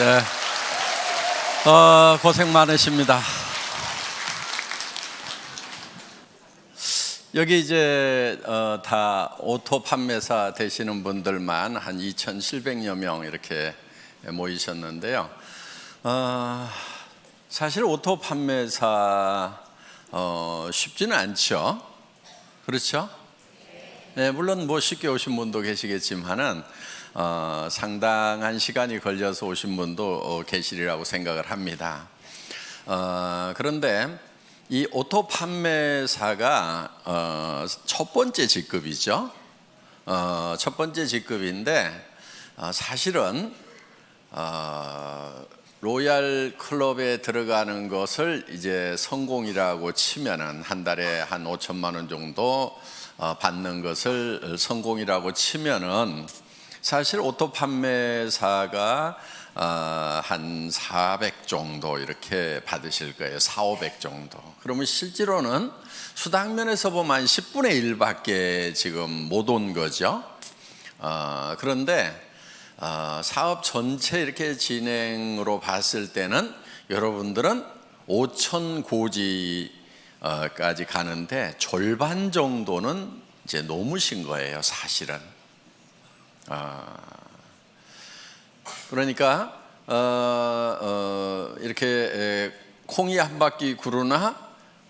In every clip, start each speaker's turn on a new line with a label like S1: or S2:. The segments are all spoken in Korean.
S1: 네. 고생 많으십니다. 여기 이제 다 오토 판매사 되시는 분들만 한 2,700여 명 이렇게 모이셨는데요. 사실 오토 판매사 쉽지는 않죠. 그렇죠? 네, 물론 뭐 쉽게 오신 분도 계시겠지만은 상당한 시간이 걸려서 오신 분도 계시리라고 생각을 합니다. 그런데 이 오토 판매사가 첫 번째 직급이죠. 첫 번째 직급인데 사실은 로얄 클럽에 들어가는 것을 이제 성공이라고 치면은 한 달에 한 5천만 원 정도 받는 것을 성공이라고 치면은 사실 오토 판매사가 한 400 정도 이렇게 받으실 거예요. 400, 500 정도. 그러면 실제로는 수당면에서 보면 한 10분의 1밖에 지금 못 온 거죠. 그런데 사업 전체 이렇게 진행으로 봤을 때는 여러분들은 5천 고지까지 가는데 절반 정도는 이제 넘으신 거예요, 사실은. 그러니까 이렇게 콩이 한 바퀴 구르나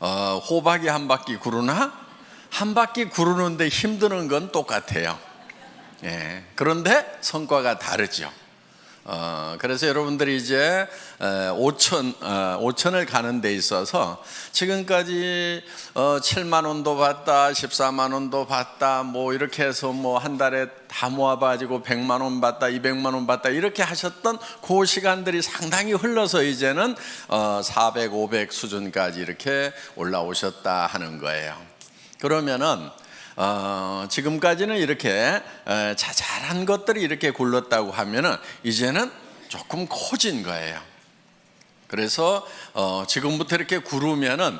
S1: 호박이 한 바퀴 구르나 한 바퀴 구르는데 힘드는 건 똑같아요. 예, 그런데 성과가 다르죠. 그래서 여러분들이 이제 5천을 가는 데 있어서 지금까지 7만 원도 받다, 14만 원도 받다, 뭐 이렇게 해서 뭐 한 달에 다 모아가지고 100만 원 받다, 200만 원 받다 이렇게 하셨던 그 시간들이 상당히 흘러서 이제는 400, 500 수준까지 이렇게 올라오셨다 하는 거예요. 그러면은 지금까지는 이렇게 자잘한 것들이 이렇게 굴렀다고 하면은 이제는 조금 커진 거예요. 그래서 지금부터 이렇게 구르면은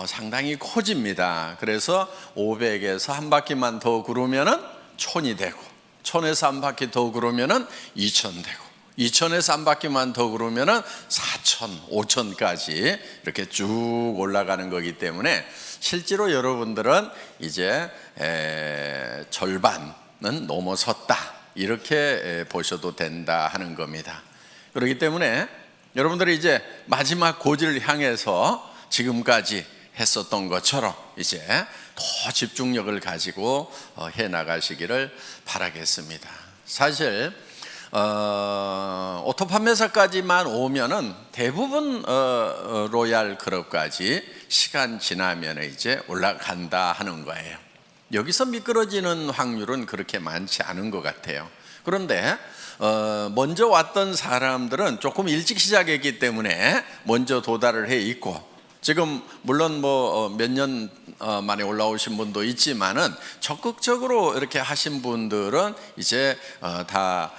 S1: 상당히 커집니다. 그래서 500에서 한 바퀴만 더 구르면은 1000이 되고, 1000에서 한 바퀴 더 구르면은 2000 되고, 2000에서 한 바퀴만 더 구르면은 4000, 5000까지 이렇게 쭉 올라가는 거기 때문에 실제로 여러분들은 이제 절반은 넘어섰다 이렇게 보셔도 된다 하는 겁니다. 그렇기 때문에 여러분들이 이제 마지막 고지를 향해서 지금까지 했었던 것처럼 이제 더 집중력을 가지고 해 나가시기를 바라겠습니다. 사실 오토 판매사까지만 오면은 대부분 로얄 클럽까지 시간 지나면 이제 올라간다 하는 거예요. 여기서 미끄러지는 확률은 그렇게 많지 않은 것 같아요. 그런데 먼저 왔던 사람들은 조금 일찍 시작했기 때문에 먼저 도달을 해 있고, 지금 물론 뭐 몇 년 만에 올라오신 분도 있지만은 적극적으로 이렇게 하신 분들은 이제 다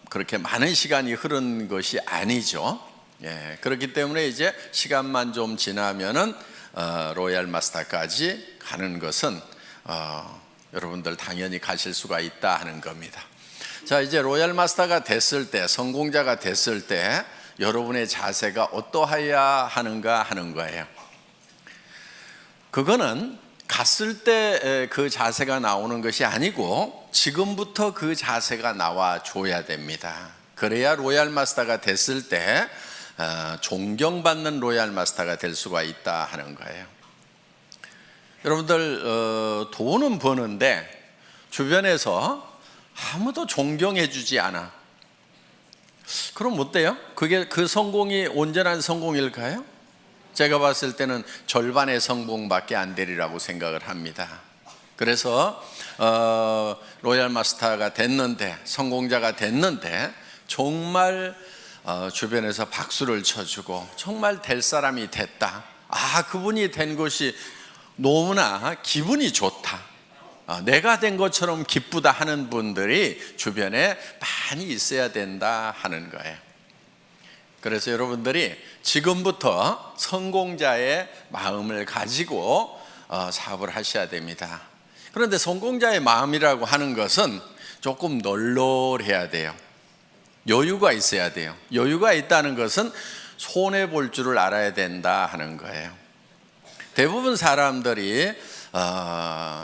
S1: 그렇게 많은 시간이 흐른 것이 아니죠. 예, 그렇기 때문에 이제 시간만 좀 지나면은 로얄 마스터까지 가는 것은 여러분들 당연히 가실 수가 있다 하는 겁니다. 자, 이제 로얄 마스터가 됐을 때, 성공자가 됐을 때 여러분의 자세가 어떠해야 하는가 하는 거예요. 그거는 갔을 때 그 자세가 나오는 것이 아니고 지금부터 그 자세가 나와 줘야 됩니다. 그래야 로얄 마스터가 됐을 때 존경받는 로얄 마스터가 될 수가 있다 하는 거예요. 여러분들 돈은 버는데 주변에서 아무도 존경해 주지 않아. 그럼 어때요? 그게 그 성공이 온전한 성공일까요? 제가 봤을 때는 절반의 성공밖에 안 되리라고 생각을 합니다. 그래서 로얄 마스터가 됐는데, 성공자가 됐는데 정말 주변에서 박수를 쳐주고 정말 될 사람이 됐다, 그분이 된 것이 너무나 기분이 좋다, 내가 된 것처럼 기쁘다 하는 분들이 주변에 많이 있어야 된다 하는 거예요. 그래서 여러분들이 지금부터 성공자의 마음을 가지고 사업을 하셔야 됩니다. 그런데 성공자의 마음이라고 하는 것은 조금 널널해야 돼요. 여유가 있어야 돼요. 여유가 있다는 것은 손해 볼 줄을 알아야 된다 하는 거예요. 대부분 사람들이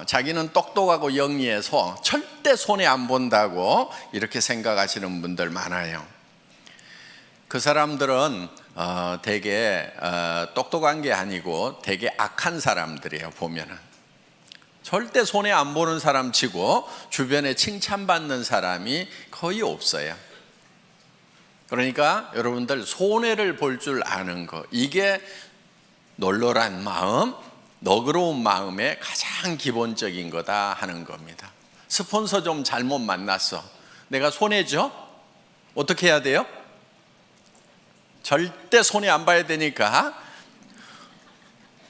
S1: 자기는 똑똑하고 영리해서 절대 손해 안 본다고 이렇게 생각하시는 분들 많아요. 그 사람들은 되게 똑똑한 게 아니고 되게 악한 사람들이에요. 보면은 절대 손해 안 보는 사람 치고 주변에 칭찬받는 사람이 거의 없어요. 그러니까 여러분들 손해를 볼 줄 아는 거, 이게 널널한 마음, 너그러운 마음의 가장 기본적인 거다 하는 겁니다. 스폰서 좀 잘못 만났어. 내가 손해죠? 어떻게 해야 돼요? 절대 손해 안 봐야 되니까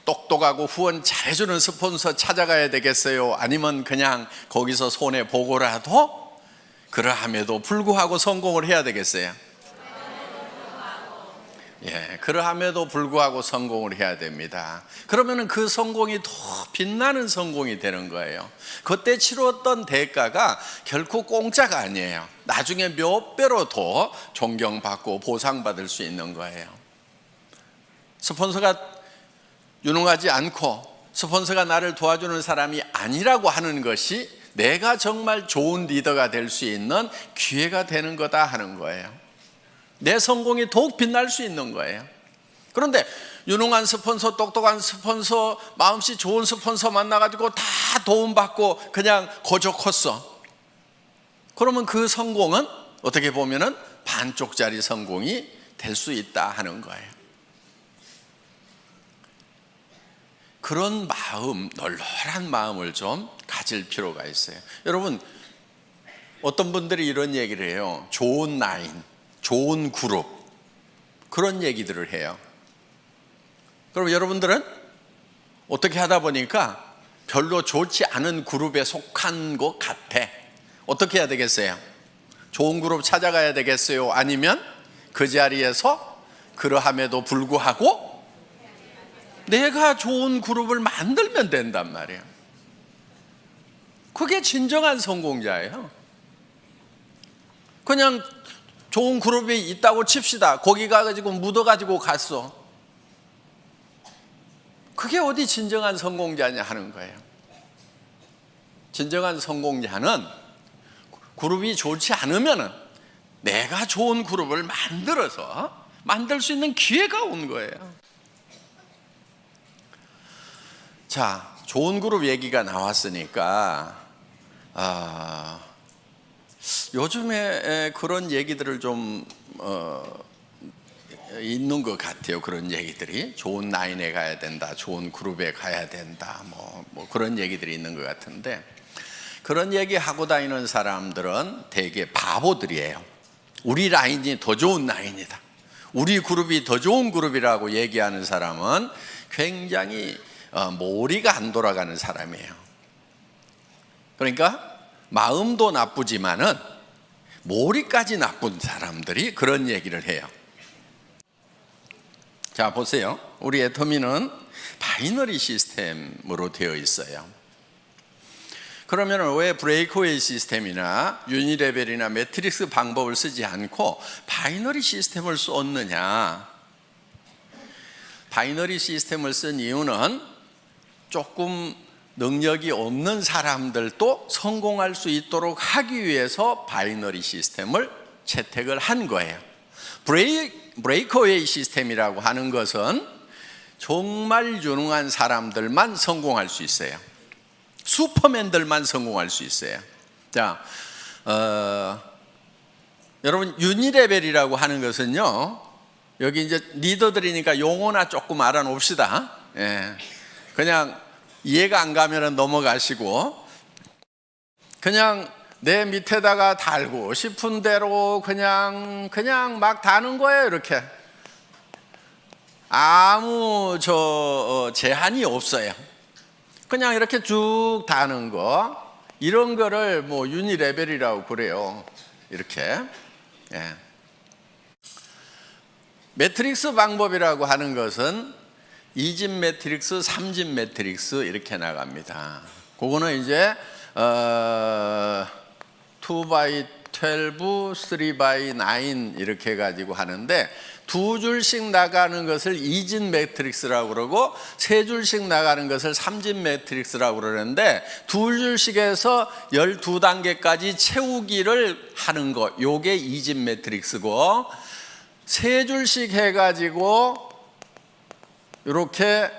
S1: 똑똑하고 후원 잘해주는 스폰서 찾아가야 되겠어요? 아니면 그냥 거기서 손해 보고라도 그러함에도 불구하고 성공을 해야 되겠어요? 예, 그러함에도 불구하고 성공을 해야 됩니다. 그러면 그 성공이 더 빛나는 성공이 되는 거예요. 그때 치렀던 대가가 결코 공짜가 아니에요. 나중에 몇 배로 더 존경받고 보상받을 수 있는 거예요. 스폰서가 유능하지 않고 스폰서가 나를 도와주는 사람이 아니라고 하는 것이 내가 정말 좋은 리더가 될 수 있는 기회가 되는 거다 하는 거예요. 내 성공이 더욱 빛날 수 있는 거예요. 그런데 유능한 스폰서, 똑똑한 스폰서, 마음씨 좋은 스폰서 만나가지고 다 도움받고 그냥 거저 컸어. 그러면 그 성공은 어떻게 보면은 반쪽짜리 성공이 될 수 있다 하는 거예요. 그런 마음, 널널한 마음을 좀 가질 필요가 있어요. 여러분, 어떤 분들이 이런 얘기를 해요. 좋은 라인, 좋은 그룹, 그런 얘기들을 해요. 그럼 여러분들은 어떻게 하다 보니까 별로 좋지 않은 그룹에 속한 것 같아. 어떻게 해야 되겠어요? 좋은 그룹 찾아가야 되겠어요? 아니면 그 자리에서 그러함에도 불구하고 내가 좋은 그룹을 만들면 된단 말이에요. 그게 진정한 성공자예요. 그냥 좋은 그룹이 있다고 칩시다. 거기 가가지고 묻어가지고 갔어. 그게 어디 진정한 성공자냐 하는 거예요. 진정한 성공자는 그룹이 좋지 않으면 내가 좋은 그룹을 만들어서 만들 수 있는 기회가 온 거예요. 자, 좋은 그룹 얘기가 나왔으니까 요즘에 그런 얘기들을 좀 있는 것 같아요. 그런 얘기들이 좋은 라인에 가야 된다, 좋은 그룹에 가야 된다, 뭐 그런 얘기들이 있는 것 같은데, 그런 얘기 하고 다니는 사람들은 되게 바보들이에요. 우리 라인이 더 좋은 라인이다, 우리 그룹이 더 좋은 그룹이라고 얘기하는 사람은 굉장히 머리가 안 돌아가는 사람이에요. 그러니까 마음도 나쁘지만은 머리까지 나쁜 사람들이 그런 얘기를 해요. 자, 보세요. 우리 애터미는 바이너리 시스템으로 되어 있어요. 그러면 왜 브레이크웨이 시스템이나 유니레벨이나 매트릭스 방법을 쓰지 않고 바이너리 시스템을 썼느냐? 바이너리 시스템을 쓴 이유는 조금 능력이 없는 사람들도 성공할 수 있도록 하기 위해서 바이너리 시스템을 채택을 한 거예요. 브레이크웨이 시스템이라고 하는 것은 정말 유능한 사람들만 성공할 수 있어요. 슈퍼맨들만 성공할 수 있어요. 자, 여러분, 유니레벨이라고 하는 것은요, 여기 이제 리더들이니까 용어나 조금 알아놓읍시다. 예. 그냥 이해가 안 가면 넘어가시고, 그냥 내 밑에다가 달고 싶은 대로 그냥 막 다는 거예요. 이렇게 아무 제한이 없어요. 그냥 이렇게 쭉 다는 거, 이런 거를 뭐 유니레벨이라고 그래요. 이렇게. 예. 매트릭스 방법이라고 하는 것은 2집 매트릭스, 3집 매트릭스 이렇게 나갑니다. 그거는 이제 2x2 12, 3x9 이렇게 가지고 하는데, 두 줄씩 나가는 것을 이진 매트릭스라고 그러고 세 줄씩 나가는 것을 삼진 매트릭스라고 그러는데, 두 줄씩에서 12단계까지 채우기를 하는 거, 요게 이진 매트릭스고, 세 줄씩 해가지고 이렇게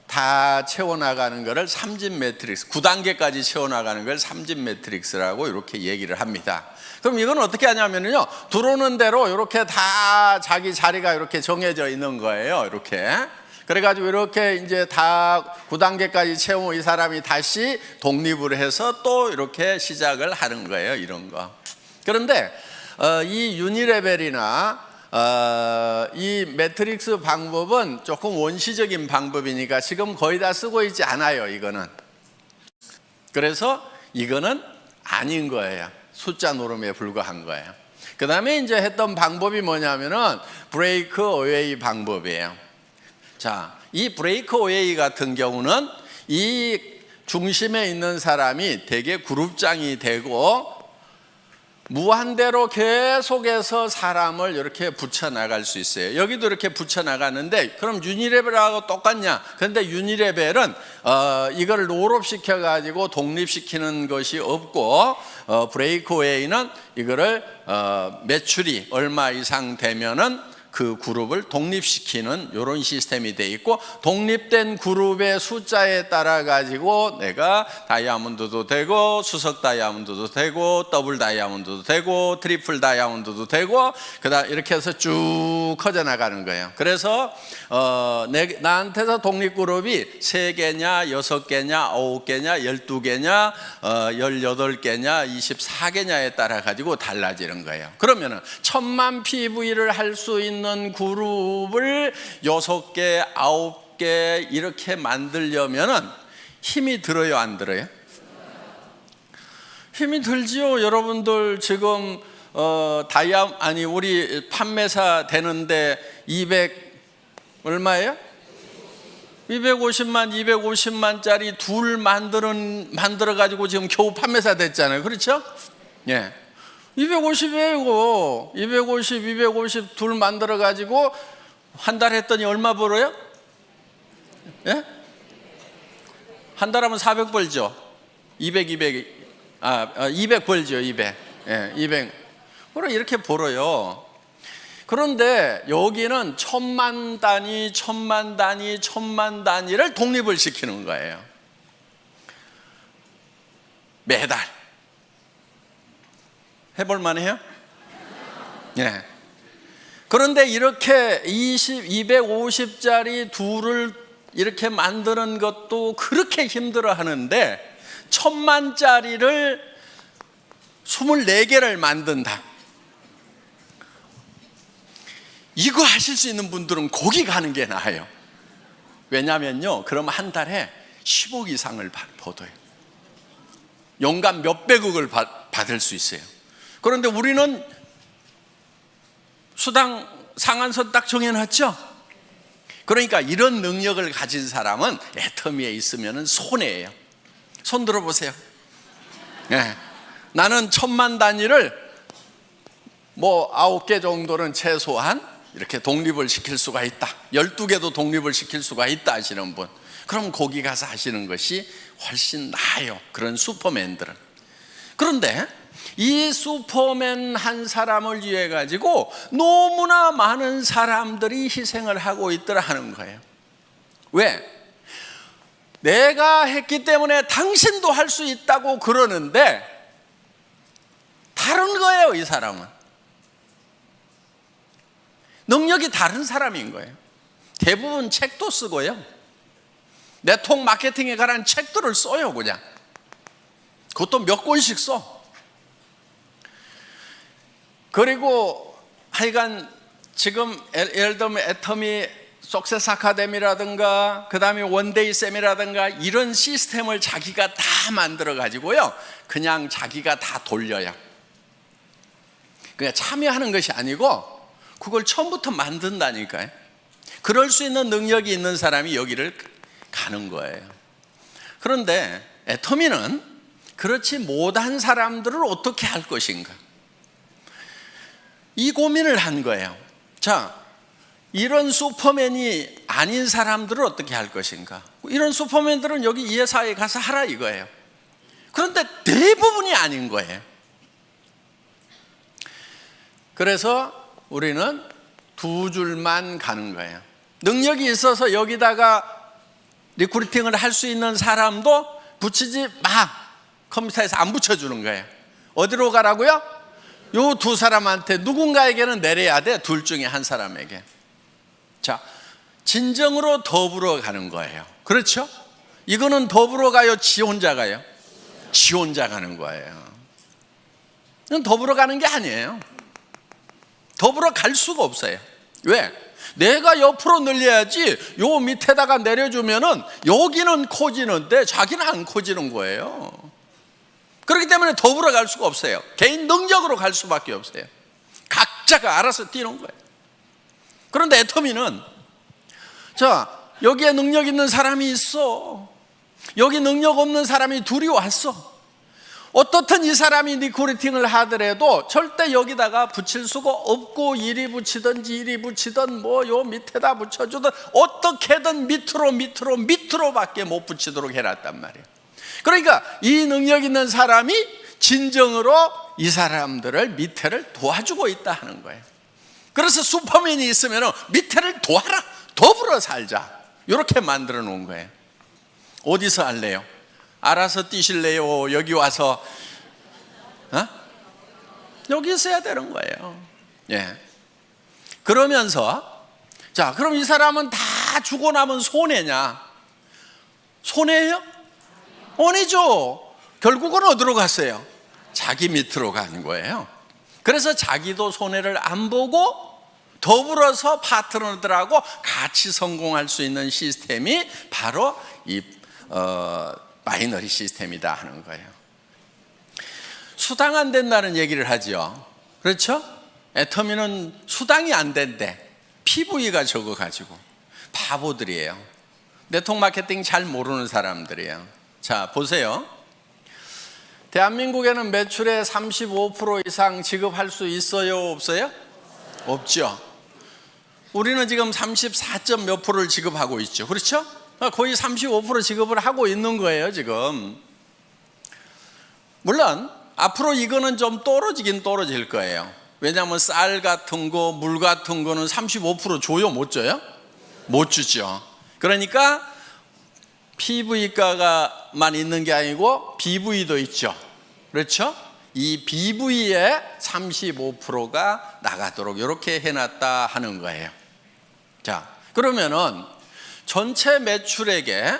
S1: 다 채워나가는 것을 삼진 매트릭스, 9단계까지 채워나가는 걸 삼진 매트릭스라고 이렇게 얘기를 합니다. 그럼 이건 어떻게 하냐면요, 들어오는 대로 이렇게 다 자기 자리가 이렇게 정해져 있는 거예요. 이렇게. 그래가지고 이렇게 이제 다 9단계까지 채우면 이 사람이 다시 독립을 해서 또 이렇게 시작을 하는 거예요. 이런 거. 그런데 이 유니레벨이나 이 매트릭스 방법은 조금 원시적인 방법이니까 지금 거의 다 쓰고 있지 않아요. 이거는. 그래서 이거는 아닌 거예요. 숫자 노름에 불과한 거예요. 그 다음에 이제 했던 방법이 뭐냐면은 브레이크 어웨이 방법이에요. 자, 이 브레이크 어웨이 같은 경우는 이 중심에 있는 사람이 되게 그룹장이 되고 무한대로 계속해서 사람을 이렇게 붙여나갈 수 있어요. 여기도 이렇게 붙여나가는데, 그럼 유니레벨하고 똑같냐? 그런데 유니레벨은 이걸 롤업시켜가지고 독립시키는 것이 없고, 브레이크웨이는 이거를 매출이 얼마 이상 되면은 그 그룹을 독립시키는 이런 시스템이 돼 있고, 독립된 그룹의 숫자에 따라 가지고 내가 다이아몬드도 되고 수석 다이아몬드도 되고 더블 다이아몬드도 되고 트리플 다이아몬드도 되고, 그다음 이렇게 해서 쭉 커져 나가는 거예요. 그래서 나한테서 독립 그룹이 3개냐 6개냐 9개냐 12개냐 18개냐 24개냐에 따라 가지고 달라지는 거예요. 그러면은 1000만 PV를 할 수 있는 그룹을 6개, 9개 이렇게 만들려면은 힘이 들어요, 안 들어요? 힘이 들지요. 여러분들 지금 우리 판매사 되는데 200 얼마예요? 250만짜리 둘 만들어 가지고 지금 겨우 판매사 됐잖아요. 그렇죠? 예. 250이에요. 250 둘 만들어 가지고 한 달 했더니 얼마 벌어요? 예? 한 달 하면 400 벌죠. 200 벌죠. 200. 예, 200. 그럼 이렇게 벌어요. 그런데 여기는 1000만 단위를 독립을 시키는 거예요. 매달. 해볼만 해요? 네. 그런데 이렇게 250짜리 둘을 이렇게 만드는 것도 그렇게 힘들어 하는데, 1000만짜리를 24개를 만든다. 이거 하실 수 있는 분들은 거기 가는 게 나아요. 왜냐면요, 그럼 한 달에 10억 이상을 벌어요. 연간 몇백억을 받을 수 있어요. 그런데 우리는 수당 상한선 딱 정해놨죠. 그러니까 이런 능력을 가진 사람은 애터미에 있으면 손해예요. 손 들어보세요. 네. 나는 1000만 단위를 뭐 9개 정도는 최소한 이렇게 독립을 시킬 수가 있다. 12개도 독립을 시킬 수가 있다 하시는 분, 그럼 거기 가서 하시는 것이 훨씬 나아요. 그런 슈퍼맨들은. 그런데 이 슈퍼맨 한 사람을 위해 가지고 너무나 많은 사람들이 희생을 하고 있더라 하는 거예요. 왜? 내가 했기 때문에 당신도 할 수 있다고 그러는데 다른 거예요. 이 사람은 능력이 다른 사람인 거예요. 대부분 책도 쓰고요, 네트워크 마케팅에 관한 책들을 써요. 그냥 그것도 몇 권씩 써. 그리고 하여간 지금 예를 들면 애터미 석세스 아카데미라든가 그 다음에 원데이 쌤이라든가 이런 시스템을 자기가 다 만들어 가지고요, 그냥 자기가 다 돌려요. 그냥 참여하는 것이 아니고 그걸 처음부터 만든다니까요. 그럴 수 있는 능력이 있는 사람이 여기를 가는 거예요. 그런데 애터미는 그렇지 못한 사람들을 어떻게 할 것인가? 이 고민을 한 거예요. 자, 이런 슈퍼맨이 아닌 사람들은 어떻게 할 것인가? 이런 슈퍼맨들은 여기 이 회사에 가서 하라 이거예요. 그런데 대부분이 아닌 거예요. 그래서 우리는 두 줄만 가는 거예요. 능력이 있어서 여기다가 리크루팅을 할 수 있는 사람도 붙이지 마. 컴퓨터에서 안 붙여주는 거예요. 어디로 가라고요? 요 두 사람한테 누군가에게는 내려야 돼. 둘 중에 한 사람에게. 자, 진정으로 더불어 가는 거예요. 그렇죠? 이거는 더불어 가요? 지 혼자 가요? 지 혼자 가는 거예요. 이건 더불어 가는 게 아니에요. 더불어 갈 수가 없어요. 왜? 내가 옆으로 늘려야지 요 밑에다가 내려주면은 여기는 커지는데 자기는 안 커지는 거예요. 그렇기 때문에 더불어 갈 수가 없어요. 개인 능력으로 갈 수밖에 없어요. 각자가 알아서 뛰는 거예요. 그런데 애터미는, 자, 여기에 능력 있는 사람이 있어. 여기 능력 없는 사람이 둘이 왔어. 어떻든 이 사람이 리크루팅을 하더라도 절대 여기다가 붙일 수가 없고, 이리 붙이든지 이리 붙이든 뭐 요 밑에다 붙여주든 어떻게든 밑으로밖에 못 붙이도록 해놨단 말이에요. 그러니까 이 능력 있는 사람이 진정으로 이 사람들을 밑에를 도와주고 있다 하는 거예요. 그래서 슈퍼맨이 있으면 밑에를 도와라, 더불어 살자, 이렇게 만들어 놓은 거예요. 어디서 할래요? 알아서 뛰실래요? 여기 와서 여기 있어야 되는 거예요. 예. 그러면서, 자, 그럼 이 사람은 다 주고 나면 손해냐? 손해예요? 아니죠. 결국은 어디로 갔어요? 자기 밑으로 가는 거예요. 그래서 자기도 손해를 안 보고 더불어서 파트너들하고 같이 성공할 수 있는 시스템이 바로 이 바이너리 시스템이다 하는 거예요. 수당 안 된다는 얘기를 하죠. 그렇죠? 애터미는 수당이 안 된대. PV가 적어가지고. 바보들이에요. 네트워크 마케팅 잘 모르는 사람들이에요. 자, 보세요. 대한민국에는 매출의 35% 이상 지급할 수 있어요? 없어요? 없죠. 우리는 지금 34점 몇 프로를 지급하고 있죠. 그렇죠? 거의 35% 지급을 하고 있는 거예요, 지금. 물론 앞으로 이거는 좀 떨어지긴 떨어질 거예요. 왜냐하면 쌀 같은 거, 물 같은 거는 35% 줘요? 못 줘요? 못 주죠. 그러니까 PV가만 있는 게 아니고 BV도 있죠. 그렇죠? 이 BV에 35%가 나가도록 이렇게 해놨다 하는 거예요. 자, 그러면은 전체 매출액의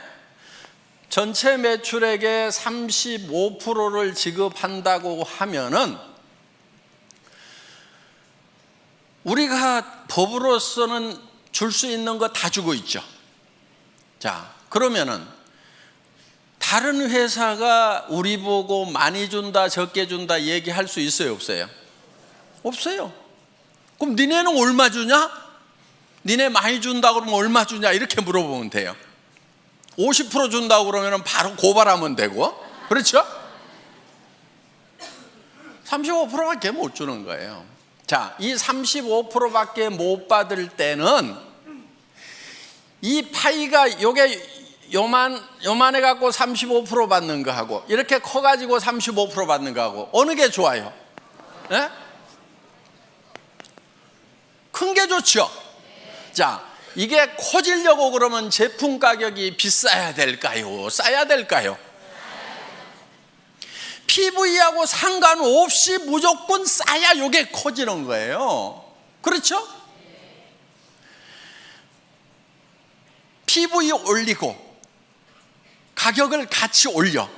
S1: 35%를 지급한다고 하면은 우리가 법으로서는 줄 수 있는 거 다 주고 있죠. 자, 그러면은 다른 회사가 우리 보고 많이 준다, 적게 준다 얘기할 수 있어요, 없어요? 없어요. 그럼 니네는 얼마 주냐? 니네 많이 준다 그러면 얼마 주냐? 이렇게 물어보면 돼요. 50% 준다고 그러면 바로 고발하면 되고, 그렇죠? 35%밖에 못 주는 거예요. 자, 이 35%밖에 못 받을 때는 이 파이가 요게 요만해 갖고 35% 받는 거하고 이렇게 커 가지고 35% 받는 거하고 어느 게 좋아요? 네? 큰 게 좋죠. 자, 이게 커지려고 그러면 제품 가격이 비싸야 될까요? 싸야 될까요? PV하고 상관없이 무조건 싸야 요게 커지는 거예요. 그렇죠? PV 올리고 가격을 같이 올려.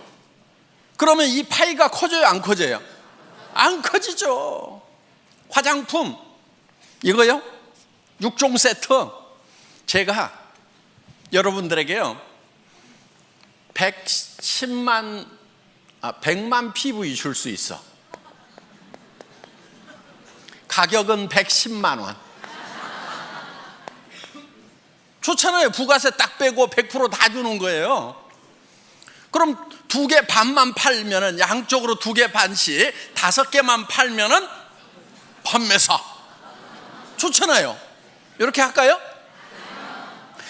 S1: 그러면 이 파이가 커져요? 안 커져요? 안 커지죠. 화장품 이거요? 6종 세트 제가 여러분들에게요 100만 PV 줄 수 있어. 가격은 110만 원. 좋잖아요. 부가세 딱 빼고 100% 다 주는 거예요. 그럼 2개 반만 팔면은 양쪽으로 2개 반씩 5개만 팔면은 판매사. 좋잖아요. 이렇게 할까요?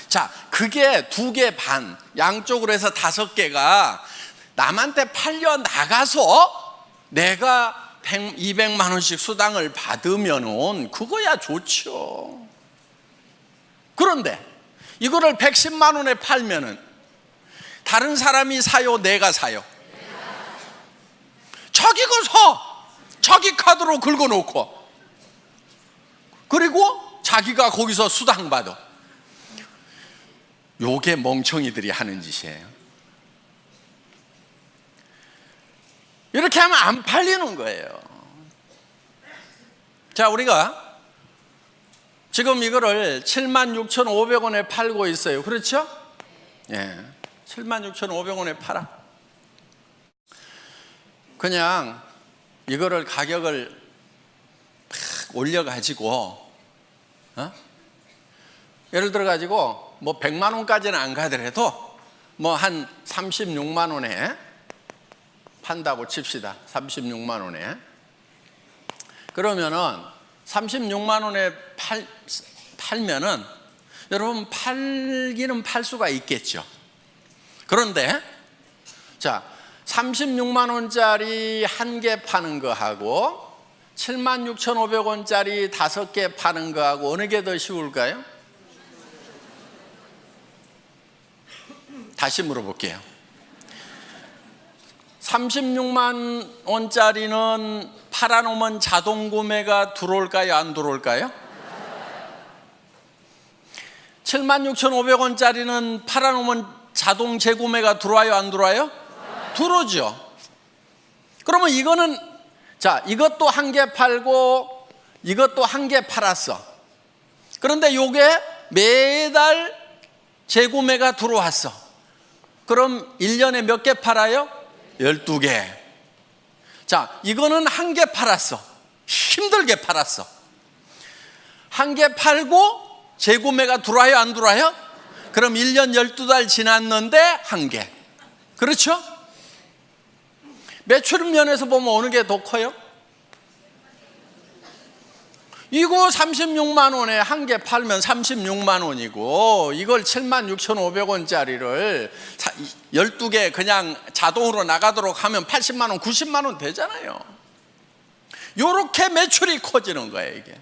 S1: 자, 그게 2개 반, 양쪽으로 해서 5개가 남한테 팔려 나가서 내가 200만 원씩 수당을 받으면은 그거야 좋죠. 그런데 이거를 110만 원에 팔면은 다른 사람이 사요, 내가 사요? 자기가 사. 자기 카드로 긁어놓고, 그리고 자기가 거기서 수당 받아. 요게 멍청이들이 하는 짓이에요. 이렇게 하면 안 팔리는 거예요. 자, 우리가 지금 이거를 76,500원에 팔고 있어요. 그렇죠? 예, 76,500원에 팔아. 그냥 이거를 가격을 팍 올려가지고, 예를 들어가지고 뭐 100만 원까지는 안 가더라도 뭐 한 36만 원에 판다고 칩시다. 36만 원에. 그러면은 36만 원에 팔면은 여러분 팔기는 팔 수가 있겠죠. 그런데 자, 36만 원짜리 1개 파는 거하고 76,500원짜리 5개 파는 거하고 어느 게 더 쉬울까요? 다시 물어볼게요. 36만 원짜리는 팔아놓으면 자동 구매가 들어올까요? 안 들어올까요? 76,500원짜리는 팔아놓으면 자동 재구매가 들어와요? 안 들어와요? 들어오죠. 그러면 이거는, 자, 이것도 1개 팔고 이것도 1개 팔았어. 그런데 요게 매달 재구매가 들어왔어. 그럼 1년에 몇 개 팔아요? 12개. 자, 이거는 1개 팔았어. 힘들게 팔았어. 1개 팔고 재구매가 들어와요? 안 들어와요? 그럼 1년 12달 지났는데 1개. 그렇죠? 매출 면에서 보면 어느 게 더 커요? 이거 36만 원에 1개 팔면 36만 원이고, 이걸 76,500원짜리를 12개 그냥 자동으로 나가도록 하면 80만 원, 90만 원 되잖아요. 이렇게 매출이 커지는 거예요, 이게.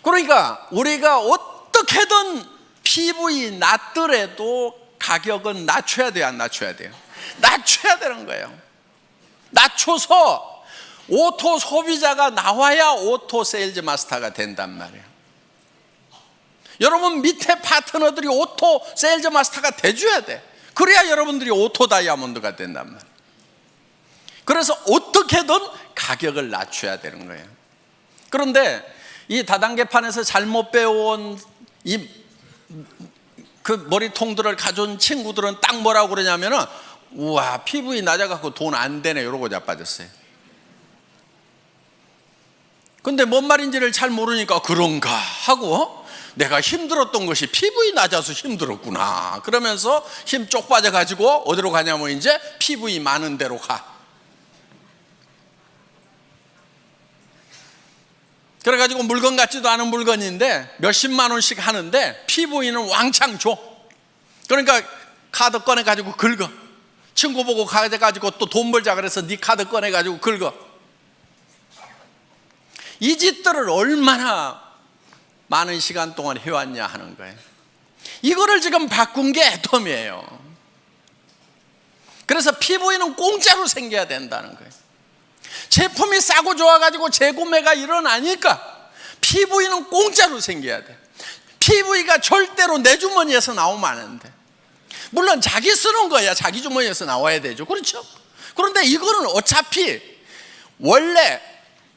S1: 그러니까 우리가 어떻게든 PV 낮더라도 가격은 낮춰야 돼요, 안 낮춰야 돼요? 낮춰야 되는 거예요. 낮춰서 오토 소비자가 나와야 오토 세일즈 마스터가 된단 말이에요. 여러분 밑에 파트너들이 오토 세일즈 마스터가 돼줘야 돼. 그래야 여러분들이 오토 다이아몬드가 된단 말이에요. 그래서 어떻게든 가격을 낮춰야 되는 거예요. 그런데 이 다단계판에서 잘못 배워온 그 머리통들을 가져온 친구들은 딱 뭐라고 그러냐면은, 우와, PV 낮아갖고 돈 안 되네, 이러고 자빠졌어요. 근데 뭔 말인지를 잘 모르니까 그런가 하고, 내가 힘들었던 것이 PV 낮아서 힘들었구나 그러면서 힘 쪽 빠져가지고 어디로 가냐면 이제 PV 많은 데로 가. 그래가지고 물건 같지도 않은 물건인데 몇십만 원씩 하는데 PV는 왕창 줘. 그러니까 카드 꺼내가지고 긁어. 친구 보고 가져가지고 또 돈 벌자 그래서 네 카드 꺼내가지고 긁어. 이 짓들을 얼마나 많은 시간 동안 해왔냐 하는 거예요. 이거를 지금 바꾼 게 애텀이에요. 그래서 PV는 공짜로 생겨야 된다는 거예요. 제품이 싸고 좋아가지고 재구매가 일어나니까 PV는 공짜로 생겨야 돼. PV가 절대로 내 주머니에서 나오면 안 돼. 물론 자기 쓰는 거야 자기 주머니에서 나와야 되죠. 그렇죠? 그런데 이거는 어차피 원래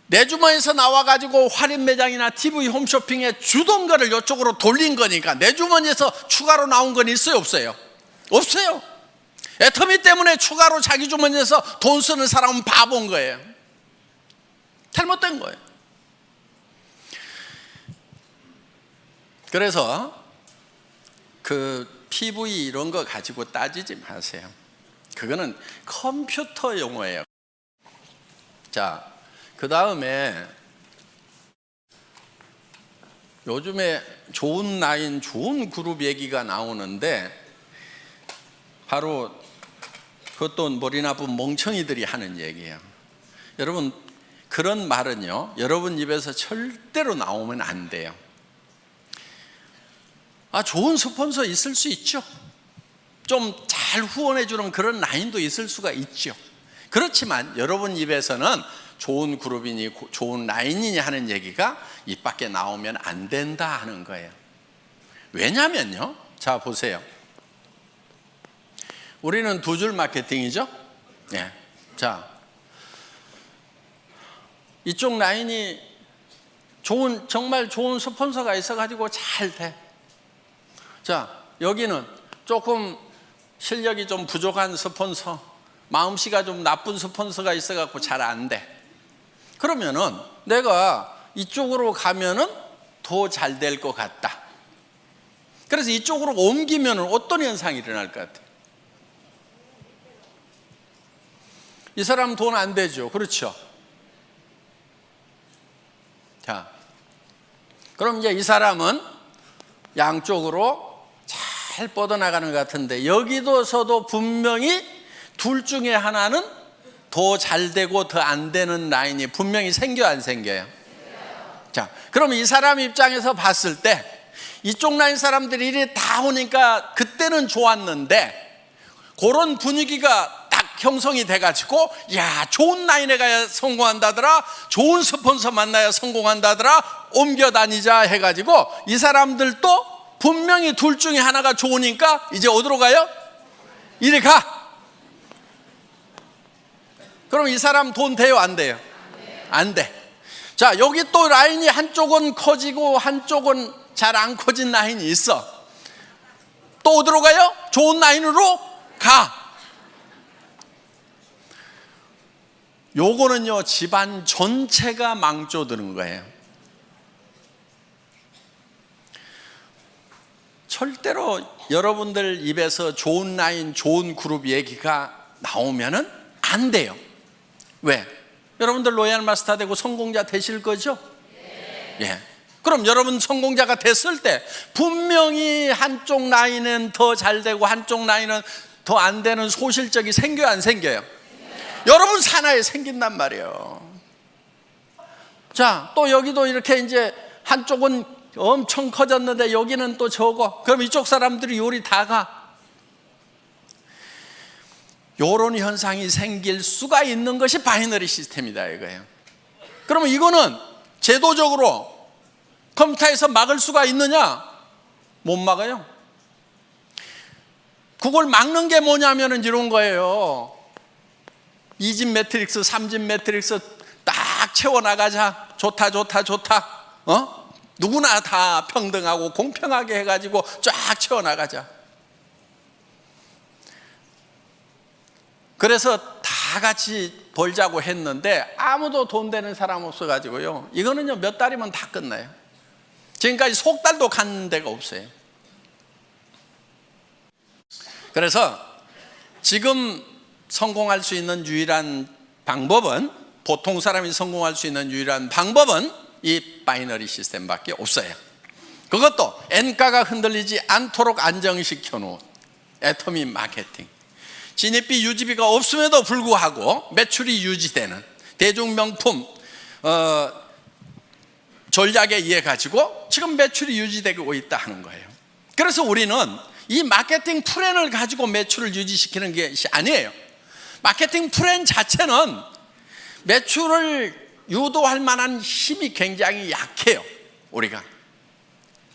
S1: 내 주머니에서 나와가지고 할인 매장이나 TV 홈쇼핑에 주던 거를 이쪽으로 돌린 거니까 내 주머니에서 추가로 나온 건 있어요? 없어요? 없어요. 애터미 때문에 추가로 자기 주머니에서 돈 쓰는 사람은 바본 거예요. 잘못된 거예요. 그래서 그 PV 이런 거 가지고 따지지 마세요. 그거는 컴퓨터 용어예요. 자, 그 다음에 요즘에 좋은 라인, 좋은 그룹 얘기가 나오는데 바로 그것도 머리 나쁜 멍청이들이 하는 얘기예요. 여러분, 그런 말은요, 여러분 입에서 절대로 나오면 안 돼요. 좋은 스폰서 있을 수 있죠. 좀 잘 후원해주는 그런 라인도 있을 수가 있죠. 그렇지만 여러분 입에서는 좋은 그룹이니 좋은 라인이니 하는 얘기가 입 밖에 나오면 안 된다 하는 거예요. 왜냐면요, 자 보세요. 우리는 두 줄 마케팅이죠. 네. 자, 이쪽 라인이 정말 좋은 스폰서가 있어가지고 잘 돼. 자, 여기는 조금 실력이 좀 부족한 스폰서, 마음씨가 좀 나쁜 스폰서가 있어갖고 잘 안 돼. 그러면은 내가 이쪽으로 가면은 더 잘 될 것 같다. 그래서 이쪽으로 옮기면은 어떤 현상이 일어날 것 같아요? 이 사람 돈 안 되죠. 그렇죠? 자, 그럼 이제 이 사람은 양쪽으로 잘 뻗어나가는 것 같은데 여기서도 분명히 둘 중에 하나는 더 잘 되고 더 안 되는 라인이 분명히 생겨요, 안 생겨요? 자, 그럼 이 사람 입장에서 봤을 때 이쪽 라인 사람들이 이리 다 오니까 그때는 좋았는데 그런 분위기가 딱 형성이 돼가지고 야, 좋은 라인에 가야 성공한다더라, 좋은 스폰서 만나야 성공한다더라, 옮겨 다니자 해가지고 이 사람들도 분명히 둘 중에 하나가 좋으니까 이제 어디로 가요? 이리 가. 그럼 이 사람 돈 돼요, 안 돼요? 안 돼. 자, 여기 또 라인이 한쪽은 커지고 한쪽은 잘 안 커진 라인이 있어. 또 어디로 가요? 좋은 라인으로 가. 요거는요, 집안 전체가 망조드는 거예요. 절대로 여러분들 입에서 좋은 라인, 좋은 그룹 얘기가 나오면은 안 돼요. 왜? 여러분들 로얄 마스터 되고 성공자 되실 거죠? 예. 그럼 여러분 성공자가 됐을 때 분명히 한쪽 라인은 더 잘 되고 한쪽 라인은 더 안 되는 소실적이 생겨요, 안 생겨요? 여러분 산하에 생긴단 말이에요. 자, 또 여기도 이렇게 이제 한쪽은 엄청 커졌는데 여기는 또 적어. 그럼 이쪽 사람들이 요리 다 가. 요런 현상이 생길 수가 있는 것이 바이너리 시스템이다 이거예요. 그러면 이거는 제도적으로 컴퓨터에서 막을 수가 있느냐? 못 막아요. 그걸 막는 게 뭐냐면은 이런 거예요. 2집 매트릭스, 3집 매트릭스 딱 채워나가자. 좋다. 누구나 다 평등하고 공평하게 해가지고 쫙 채워나가자. 그래서 다 같이 벌자고 했는데 아무도 돈 되는 사람 없어가지고요, 이거는요 몇 달이면 다 끝나요. 지금까지 석 달도 간 데가 없어요. 그래서 지금 성공할 수 있는 유일한 방법은, 보통 사람이 성공할 수 있는 유일한 방법은 이 바이너리 시스템밖에 없어요. 그것도 N가가 흔들리지 않도록 안정시켜 놓은 애터미 마케팅. 진입비 유지비가 없음에도 불구하고 매출이 유지되는 대중명품 전략에 의해 가지고 지금 매출이 유지되고 있다 하는 거예요. 그래서 우리는 이 마케팅 플랜을 가지고 매출을 유지시키는 것이 아니에요. 마케팅 플랜 자체는 매출을 유도할 만한 힘이 굉장히 약해요, 우리가.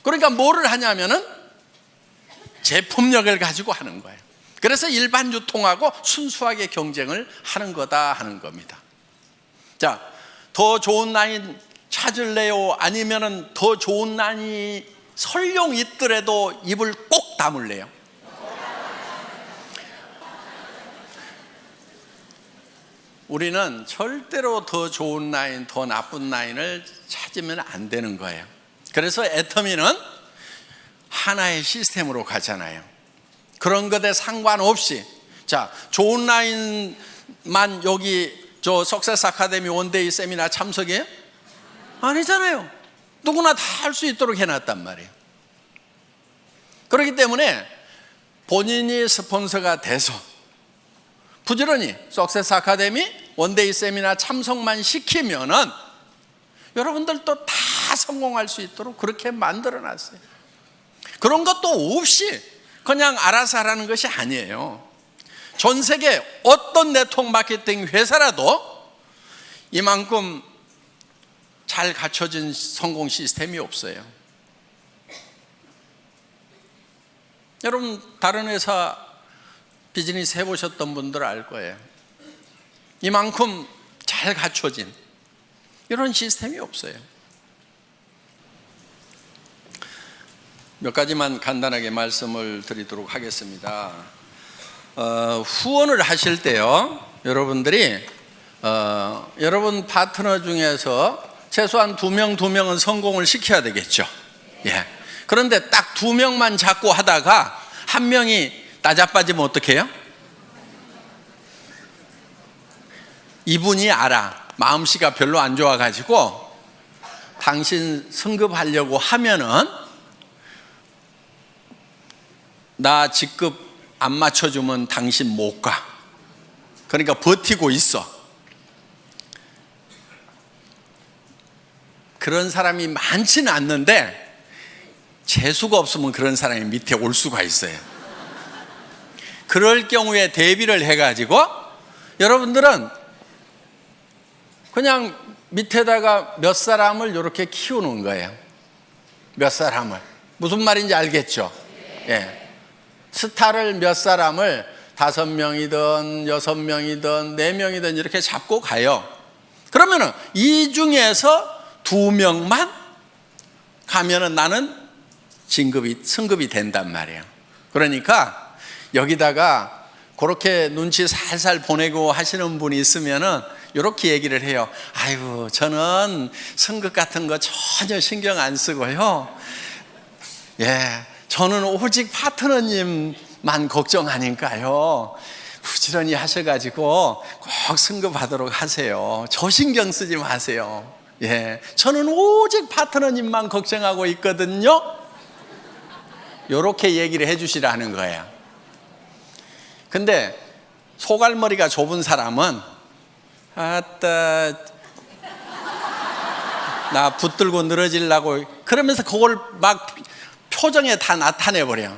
S1: 그러니까 뭐를 하냐면은 제품력을 가지고 하는 거예요. 그래서 일반 유통하고 순수하게 경쟁을 하는 거다 하는 겁니다. 자, 더 좋은 라인 찾을래요? 아니면은 더 좋은 라인이 설령 있더라도 입을 꼭 다물래요? 우리는 절대로 더 좋은 라인, 더 나쁜 라인을 찾으면 안 되는 거예요. 그래서 애터미는 하나의 시스템으로 가잖아요. 그런 것에 상관없이, 자, 좋은 라인만 여기 저 석세스 아카데미 원데이 세미나 참석이에요? 아니잖아요. 누구나 다 할 수 있도록 해놨단 말이에요. 그렇기 때문에 본인이 스폰서가 돼서 부지런히 석세스 아카데미 원데이 세미나 참석만 시키면은 여러분들도 다 성공할 수 있도록 그렇게 만들어 놨어요. 그런 것도 없이 그냥 알아서 하라는 것이 아니에요. 전 세계 어떤 네트워크 마케팅 회사라도 이만큼 잘 갖춰진 성공 시스템이 없어요. 여러분 다른 회사 비즈니스 해보셨던 분들 알 거예요. 이만큼 잘 갖춰진 이런 시스템이 없어요. 몇 가지만 간단하게 말씀을 드리도록 하겠습니다. 후원을 하실 때요, 여러분들이 여러분 파트너 중에서 최소한 2명은 성공을 시켜야 되겠죠. 예. 그런데 딱 2명만 잡고 하다가 1명이 나자빠지면 어떻게 해요? 이분이 알아. 마음씨가 별로 안 좋아가지고 당신 승급하려고 하면은 나 직급 안 맞춰주면 당신 못 가. 그러니까 버티고 있어. 그런 사람이 많지는 않는데 재수가 없으면 그런 사람이 밑에 올 수가 있어요. 그럴 경우에 대비를 해가지고 여러분들은 그냥 밑에다가 몇 sa람을 이렇게 키우는 거예요. 몇 sa람을. 무슨 말인지 알겠죠? 예. 스타를 몇 sa람을 5명이든 6명이든 4명이든 이렇게 잡고 가요. 그러면은 이 중에서 2명만 가면은 나는 승급이 된단 말이에요. 그러니까 여기다가 그렇게 눈치 살살 보내고 하시는 분이 있으면은 이렇게 얘기를 해요. 아이고, 저는 승급 같은 거 전혀 신경 안 쓰고요. 예, 저는 오직 파트너님만 걱정하니까요. 부지런히 하셔가지고 꼭 승급하도록 하세요. 저 신경 쓰지 마세요. 예, 저는 오직 파트너님만 걱정하고 있거든요. 이렇게 얘기를 해주시라는 거예요. 근데 소갈머리가 좁은 사람은 아따 나 붙들고 늘어지려고 그러면서 그걸 막 표정에 다 나타내버려.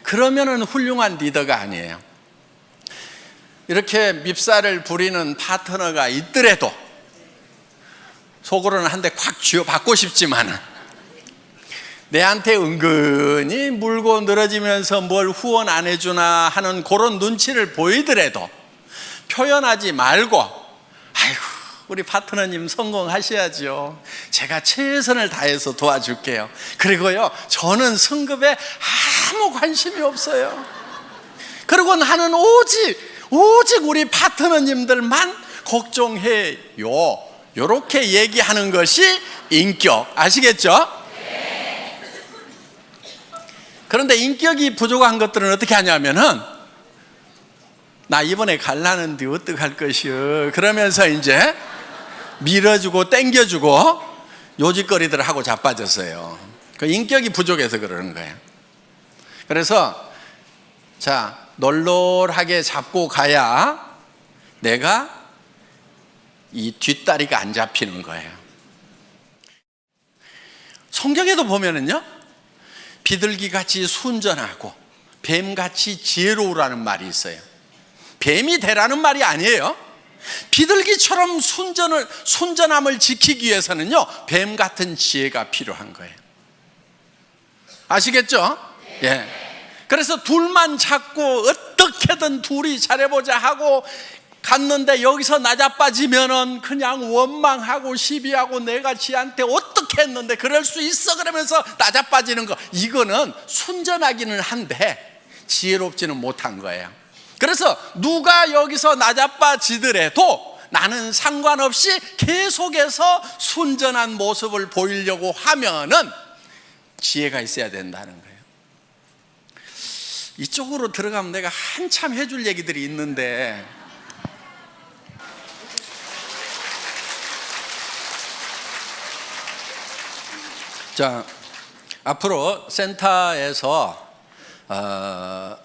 S1: 그러면은 훌륭한 리더가 아니에요. 이렇게 밉살을 부리는 파트너가 있더라도 속으로는 한 대 콱 쥐어받고 싶지만은 내한테 은근히 물고 늘어지면서 뭘 후원 안 해주나 하는 그런 눈치를 보이더라도 표현하지 말고, 아이고 우리 파트너님 성공하셔야죠. 제가 최선을 다해서 도와줄게요. 그리고요, 저는 승급에 아무 관심이 없어요. 그리고 나는 오직 우리 파트너님들만 걱정해요. 이렇게 얘기하는 것이 인격. 아시겠죠? 그런데 인격이 부족한 것들은 어떻게 하냐면은 나 이번에 갈라는데 어떡할 것이요, 그러면서 이제 밀어주고 땡겨주고 요짓거리들 하고 자빠졌어요. 그 인격이 부족해서 그러는 거예요. 그래서 자, 널널하게 잡고 가야 내가 이 뒷다리가 안 잡히는 거예요. 성경에도 보면은요, 비둘기같이 순전하고 뱀같이 지혜로우라는 말이 있어요. 뱀이 되라는 말이 아니에요. 비둘기처럼 순전함을 지키기 위해서는요, 뱀 같은 지혜가 필요한 거예요. 아시겠죠? 예. 그래서 둘만 찾고 어떻게든 둘이 잘해보자 하고 갔는데 여기서 나자빠지면은 그냥 원망하고 시비하고 내가 지한테 어떻게 했는데 그럴 수 있어 그러면서 나자빠지는 거, 이거는 순전하기는 한데 지혜롭지는 못한 거예요. 그래서 누가 여기서 나자빠지더라도 나는 상관없이 계속해서 순전한 모습을 보이려고 하면은 지혜가 있어야 된다는 거예요. 이쪽으로 들어가면 내가 한참 해줄 얘기들이 있는데 자, 앞으로 센터에서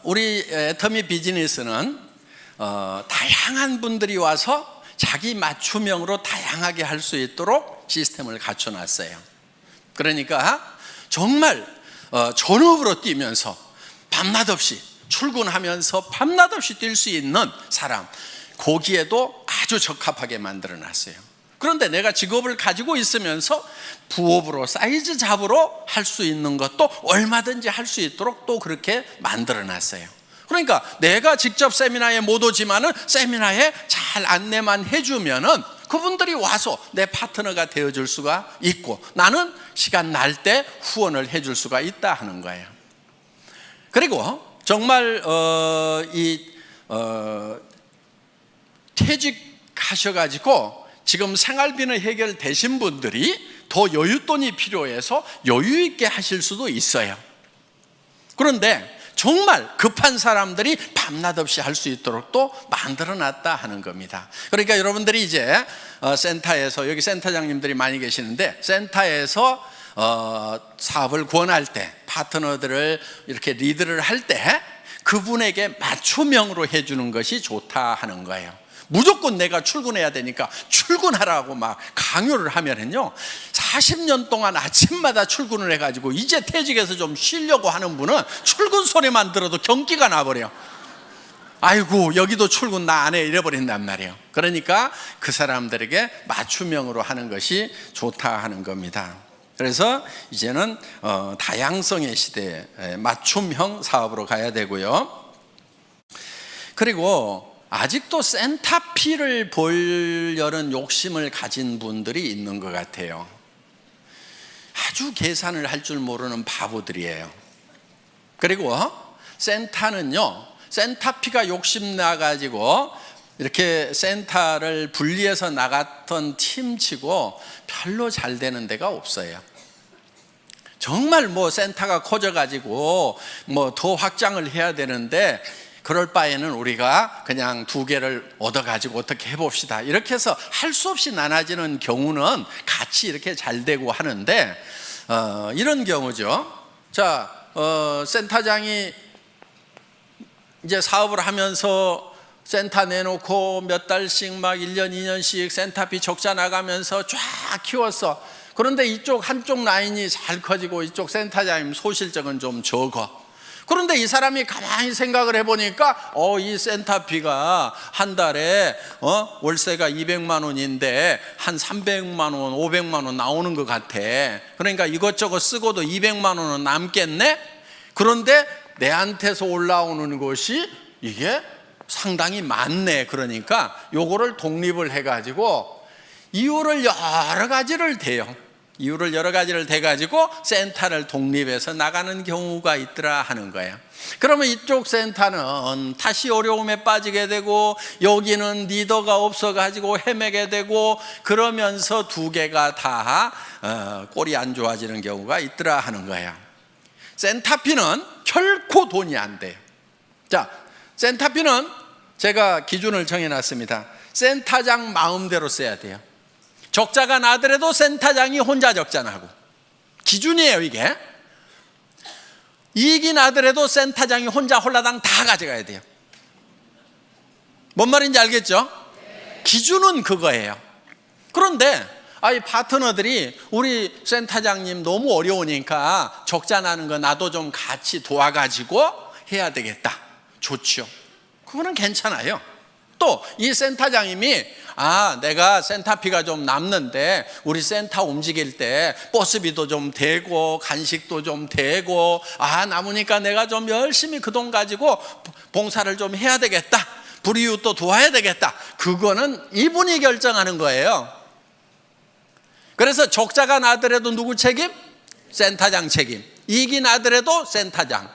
S1: 우리 애터미 비즈니스는 다양한 분들이 와서 자기 맞춤형으로 다양하게 할 수 있도록 시스템을 갖춰놨어요. 그러니까 정말 전업으로 뛰면서 밤낮 없이 출근하면서 밤낮 없이 뛸 수 있는 사람, 거기에도 아주 적합하게 만들어놨어요. 그런데 내가 직업을 가지고 있으면서 부업으로 사이즈 잡으로 할 수 있는 것도 얼마든지 할 수 있도록 또 그렇게 만들어놨어요. 그러니까 내가 직접 세미나에 못 오지만은 세미나에 잘 안내만 해주면은 그분들이 와서 내 파트너가 되어줄 수가 있고, 나는 시간 날 때 후원을 해줄 수가 있다 하는 거예요. 그리고 정말 퇴직하셔가지고 지금 생활비는 해결되신 분들이 더 여윳돈이 필요해서 여유 있게 하실 수도 있어요. 그런데 정말 급한 사람들이 밤낮 없이 할 수 있도록 또 만들어놨다 하는 겁니다. 그러니까 여러분들이 이제 센터에서, 여기 센터장님들이 많이 계시는데, 센터에서 사업을 권할 때, 파트너들을 이렇게 리드를 할 때 그분에게 맞춤형으로 해주는 것이 좋다 하는 거예요. 무조건 내가 출근해야 되니까 출근하라고 막 강요를 하면은요, 40년 동안 아침마다 출근을 해가지고 이제 퇴직해서 좀 쉬려고 하는 분은 출근 소리만 들어도 경기가 나버려요. 아이고, 여기도 출근 나 안 해 이래버린단 말이에요. 그러니까 그 사람들에게 맞춤형으로 하는 것이 좋다 하는 겁니다. 그래서 이제는 다양성의 시대에 맞춤형 사업으로 가야 되고요. 그리고 아직도 센터피를 보려는 욕심을 가진 분들이 있는 것 같아요. 아주 계산을 할 줄 모르는 바보들이에요. 그리고 센터는요, 센터피가 욕심나가지고 이렇게 센터를 분리해서 나갔던 팀치고 별로 잘 되는 데가 없어요. 정말 뭐 센터가 커져가지고 뭐 더 확장을 해야 되는데, 그럴 바에는 우리가 그냥 2개를 얻어가지고 어떻게 해봅시다, 이렇게 해서 할 수 없이 나눠지는 경우는 같이 이렇게 잘 되고 하는데, 이런 경우죠. 자, 센터장이 이제 사업을 하면서 센터 내놓고 몇 달씩 막 1년, 2년씩 센터비 적자 나가면서 쫙 키웠어. 그런데 이쪽 한쪽 라인이 잘 커지고 이쪽 센터장님 소실적은 좀 적어. 그런데 이 사람이 가만히 생각을 해보니까 이 센터비가 한 달에 월세가 200만 원인데 한 300만 원, 500만 원 나오는 것 같아. 그러니까 이것저것 쓰고도 200만 원은 남겠네? 그런데 내한테서 올라오는 것이 이게 상당히 많네. 그러니까 요거를 독립을 해가지고 이유를 여러 가지를 대요. 이유를 여러 가지를 대가지고 센터를 독립해서 나가는 경우가 있더라 하는 거예요. 그러면 이쪽 센터는 다시 어려움에 빠지게 되고, 여기는 리더가 없어가지고 헤매게 되고, 그러면서 2개가 다 꼴이 안 좋아지는 경우가 있더라 하는 거예요. 센터피는 결코 돈이 안 돼요. 자, 센터피는 제가 기준을 정해놨습니다. 센터장 마음대로 써야 돼요. 적자가 나더라도 센터장이 혼자 적자 나고, 기준이에요 이게. 이익이 나더라도 센터장이 혼자 홀라당 다 가져가야 돼요. 뭔 말인지 알겠죠? 기준은 그거예요. 그런데 이 파트너들이 우리 센터장님 너무 어려우니까 적자 나는 거 나도 좀 같이 도와가지고 해야 되겠다. 좋죠. 그거는 괜찮아요. 또 이 센터장님이 내가 센터피가 좀 남는데 우리 센터 움직일 때 버스비도 좀 되고 간식도 좀 되고 남으니까 내가 좀 열심히 그 돈 가지고 봉사를 좀 해야 되겠다, 불이웃도 도와야 되겠다. 그거는 이분이 결정하는 거예요. 그래서 적자가 나더라도 누구 책임? 센터장 책임. 이익이 나더라도 센터장.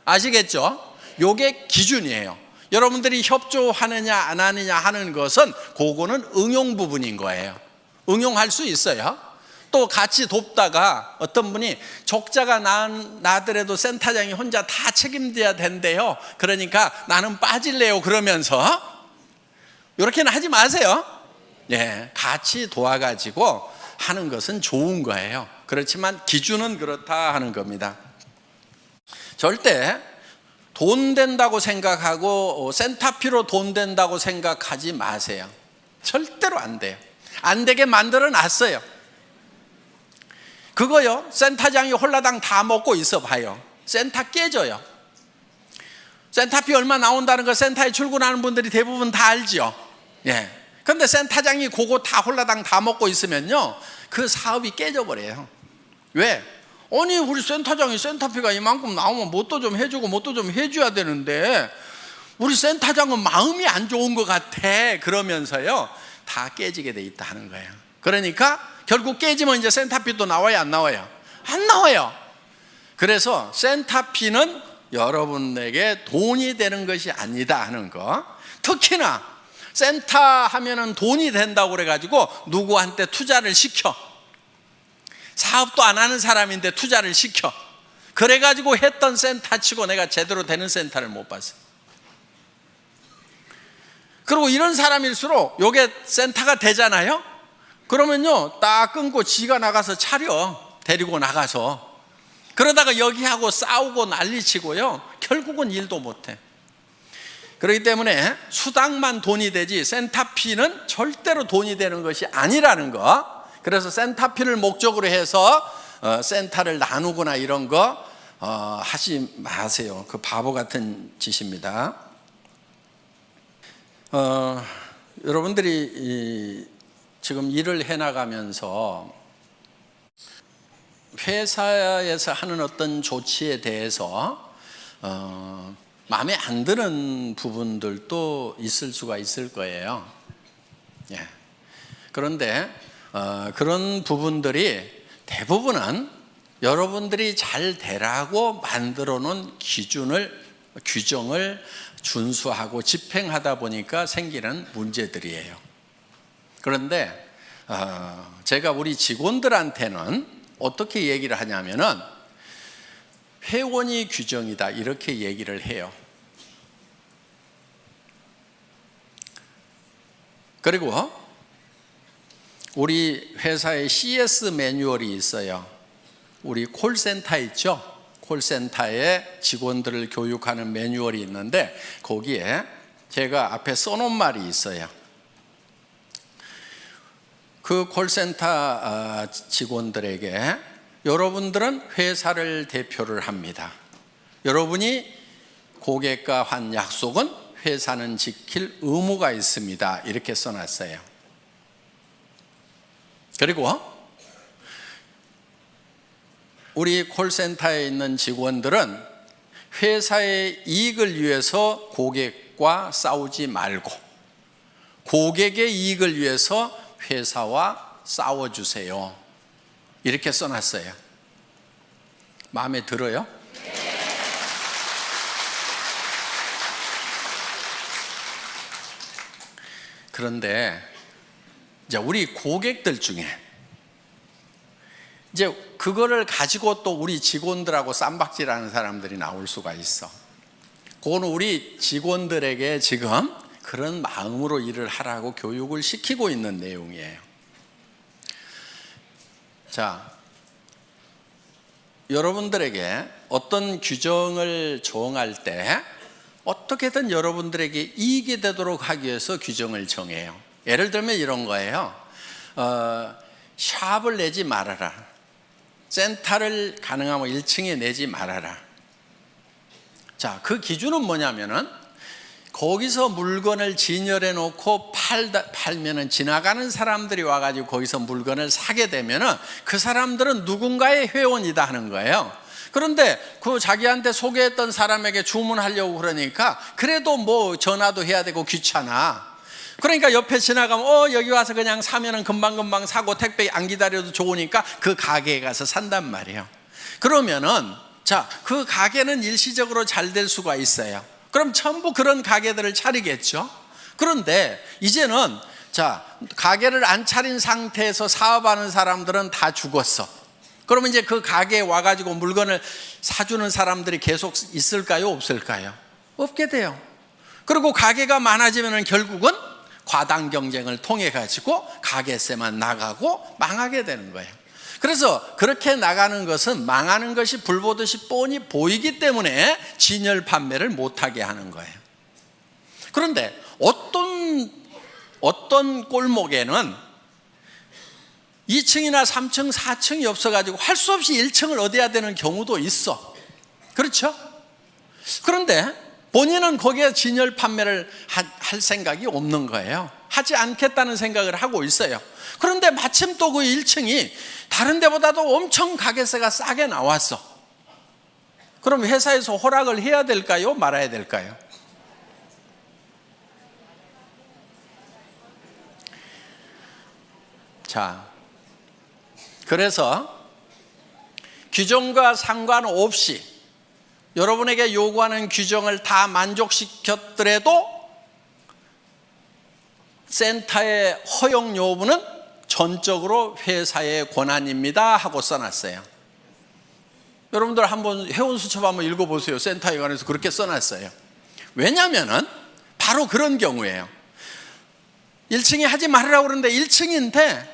S1: 아시겠죠? 요게 기준이에요. 여러분들이 협조하느냐 안 하느냐 하는 것은 그거는 응용 부분인 거예요. 응용할 수 있어요. 또 같이 돕다가 어떤 분이 적자가 나더라도 센터장이 혼자 다 책임져야 된대요. 그러니까 나는 빠질래요. 그러면서 이렇게는 하지 마세요. 같이 도와가지고 하는 것은 좋은 거예요. 그렇지만 기준은 그렇다 하는 겁니다. 절대 돈 된다고 생각하고 센터피로 돈 된다고 생각하지 마세요. 절대로 안 돼요. 안 되게 만들어 놨어요. 그거요, 센터장이 홀라당 다 먹고 있어 봐요. 센터 깨져요. 센터피 얼마 나온다는 거 센터에 출근하는 분들이 대부분 다 알죠. 예. 근데 센터장이 그거 다 홀라당 다 먹고 있으면요, 그 사업이 깨져버려요. 왜? 아니, 우리 센터장이 센터피가 이만큼 나오면 뭣도 좀 해주고 뭣도 좀 해줘야 되는데 우리 센터장은 마음이 안 좋은 것 같아 그러면서요, 다 깨지게 돼 있다 하는 거예요. 그러니까 결국 깨지면 이제 센터피도 나와요, 안 나와요? 안 나와요. 그래서 센터피는 여러분에게 돈이 되는 것이 아니다 하는 거. 특히나 센터 하면은 돈이 된다고 그래가지고 누구한테 투자를 시켜. 사업도 안 하는 사람인데 투자를 시켜. 그래가지고 했던 센터 치고 내가 제대로 되는 센터를 못 봤어요. 그리고 이런 사람일수록 요게 센터가 되잖아요. 그러면요, 딱 끊고 지가 나가서 차려. 데리고 나가서. 그러다가 여기하고 싸우고 난리치고요, 결국은 일도 못해. 그렇기 때문에 수당만 돈이 되지 센터피는 절대로 돈이 되는 것이 아니라는 거. 그래서 센터피를 목적으로 해서 센터를 나누거나 이런 거 하지 마세요. 그 바보 같은 짓입니다. 여러분들이 지금 일을 해나가면서 회사에서 하는 어떤 조치에 대해서 마음에 안 드는 부분들도 있을 수가 있을 거예요. 예. 그런데 그런 부분들이 대부분은 여러분들이 잘 되라고 만들어 놓은 규정을 준수하고 집행하다 보니까 생기는 문제들이에요. 그런데 제가 우리 직원들한테는 어떻게 얘기를 하냐면은 회원이 규정이다 이렇게 얘기를 해요. 그리고 우리 회사에 CS 매뉴얼이 있어요. 우리 콜센터 있죠? 콜센터에 직원들을 교육하는 매뉴얼이 있는데 거기에 제가 앞에 써놓은 말이 있어요. 그 콜센터 직원들에게 여러분들은 회사를 대표를 합니다. 여러분이 고객과 한 약속은 회사는 지킬 의무가 있습니다. 이렇게 써놨어요. 그리고 우리 콜센터에 있는 직원들은 회사의 이익을 위해서 고객과 싸우지 말고 고객의 이익을 위해서 회사와 싸워주세요. 이렇게 써놨어요. 마음에 들어요? 그런데 이제 우리 고객들 중에 이제 그거를 가지고 또 우리 직원들하고 쌈박질하는 사람들이 나올 수가 있어. 그거는 우리 직원들에게 지금 그런 마음으로 일을 하라고 교육을 시키고 있는 내용이에요. 자, 여러분들에게 어떤 규정을 정할 때 어떻게든 여러분들에게 이익이 되도록 하기 위해서 규정을 정해요. 예를 들면 이런 거예요. 샵을 내지 말아라. 센터를 가능하면 1층에 내지 말아라. 자, 그 기준은 뭐냐면은 거기서 물건을 진열해 놓고 팔면은 지나가는 사람들이 와가지고 거기서 물건을 사게 되면은 그 사람들은 누군가의 회원이다 하는 거예요. 그런데 그 자기한테 소개했던 사람에게 주문하려고 그러니까 그래도 뭐 전화도 해야 되고 귀찮아. 그러니까 옆에 지나가면 여기 와서 그냥 사면은 금방금방 사고 택배 안 기다려도 좋으니까 그 가게에 가서 산단 말이에요. 그러면은 자, 그 가게는 일시적으로 잘 될 수가 있어요. 그럼 전부 그런 가게들을 차리겠죠. 그런데 이제는 자, 가게를 안 차린 상태에서 사업하는 사람들은 다 죽었어. 그러면 이제 그 가게에 와가지고 물건을 사주는 사람들이 계속 있을까요? 없을까요? 없게 돼요. 그리고 가게가 많아지면 결국은 과당 경쟁을 통해 가지고 가게세만 나가고 망하게 되는 거예요. 그래서 그렇게 나가는 것은 망하는 것이 불보듯이 뻔히 보이기 때문에 진열 판매를 못하게 하는 거예요. 그런데 어떤 골목에는 2층이나 3층, 4층이 없어가지고 할 수 없이 1층을 얻어야 되는 경우도 있어. 그렇죠? 그런데 본인은 거기에 진열 판매를 할 생각이 없는 거예요. 하지 않겠다는 생각을 하고 있어요. 그런데 마침 또 그 1층이 다른 데보다도 엄청 가게세가 싸게 나왔어. 그럼 회사에서 허락을 해야 될까요? 말아야 될까요? 자, 그래서 규정과 상관없이 여러분에게 요구하는 규정을 다 만족시켰더라도 센터의 허용 여부는 전적으로 회사의 권한입니다 하고 써놨어요. 여러분들 한번 회원수첩 한번 읽어보세요. 센터에 관해서 그렇게 써놨어요. 왜냐하면 바로 그런 경우예요. 1층에 하지 말으라고 그러는데 1층인데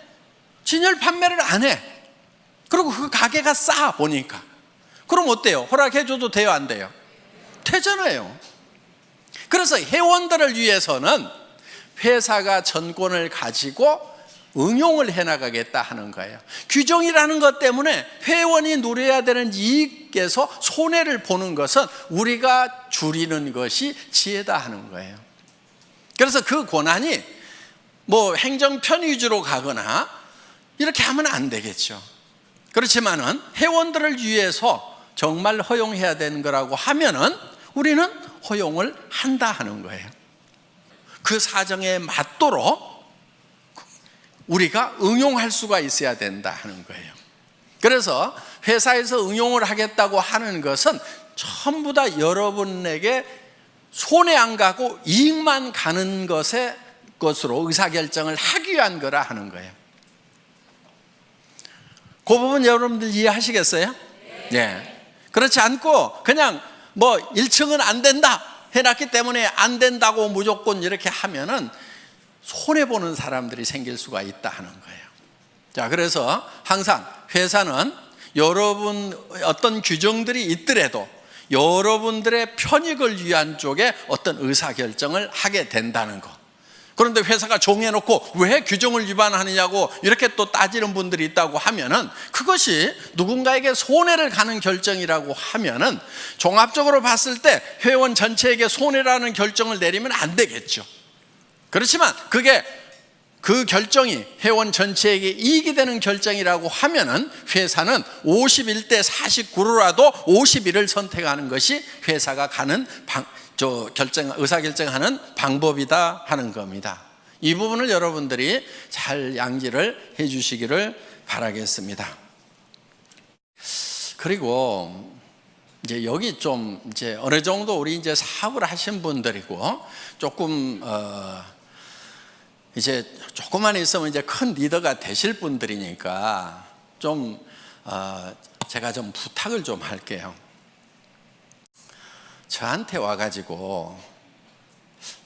S1: 진열 판매를 안 해. 그리고 그 가게가 싸 보니까. 그럼 어때요? 허락해줘도 돼요? 안 돼요? 되잖아요. 그래서 회원들을 위해서는 회사가 전권을 가지고 응용을 해나가겠다 하는 거예요. 규정이라는 것 때문에 회원이 누려야 되는 이익에서 손해를 보는 것은 우리가 줄이는 것이 지혜다 하는 거예요. 그래서 그 권한이 뭐 행정편 위주로 가거나 이렇게 하면 안 되겠죠. 그렇지만은 회원들을 위해서 정말 허용해야 되는 거라고 하면은 우리는 허용을 한다 하는 거예요. 그 사정에 맞도록 우리가 응용할 수가 있어야 된다 하는 거예요. 그래서 회사에서 응용을 하겠다고 하는 것은 전부 다 여러분에게 손해 안 가고 이익만 가는 것으로 의사결정을 하기 위한 거라 하는 거예요. 그 부분 여러분들 이해하시겠어요? 네. 그렇지 않고 그냥 뭐 1층은 안 된다 해놨기 때문에 안 된다고 무조건 이렇게 하면은 손해보는 사람들이 생길 수가 있다 하는 거예요. 자, 그래서 항상 회사는 여러분 어떤 규정들이 있더라도 여러분들의 편익을 위한 쪽에 어떤 의사결정을 하게 된다는 거. 그런데 회사가 정해놓고 왜 규정을 위반하느냐고 이렇게 또 따지는 분들이 있다고 하면은 그것이 누군가에게 손해를 가는 결정이라고 하면은 종합적으로 봤을 때 회원 전체에게 손해라는 결정을 내리면 안 되겠죠. 그렇지만 그게 그 결정이 회원 전체에게 이익이 되는 결정이라고 하면은 회사는 51대 49로라도 51을 선택하는 것이 회사가 가는 의사결정하는 방법이다 하는 겁니다. 이 부분을 여러분들이 잘 양지를 해 주시기를 바라겠습니다. 그리고 이제 여기 좀 이제 어느 정도 우리 이제 사업을 하신 분들이고 조금 이제 조금만 있으면 이제 큰 리더가 되실 분들이니까 좀 제가 좀 부탁을 좀 할게요. 저한테 와가지고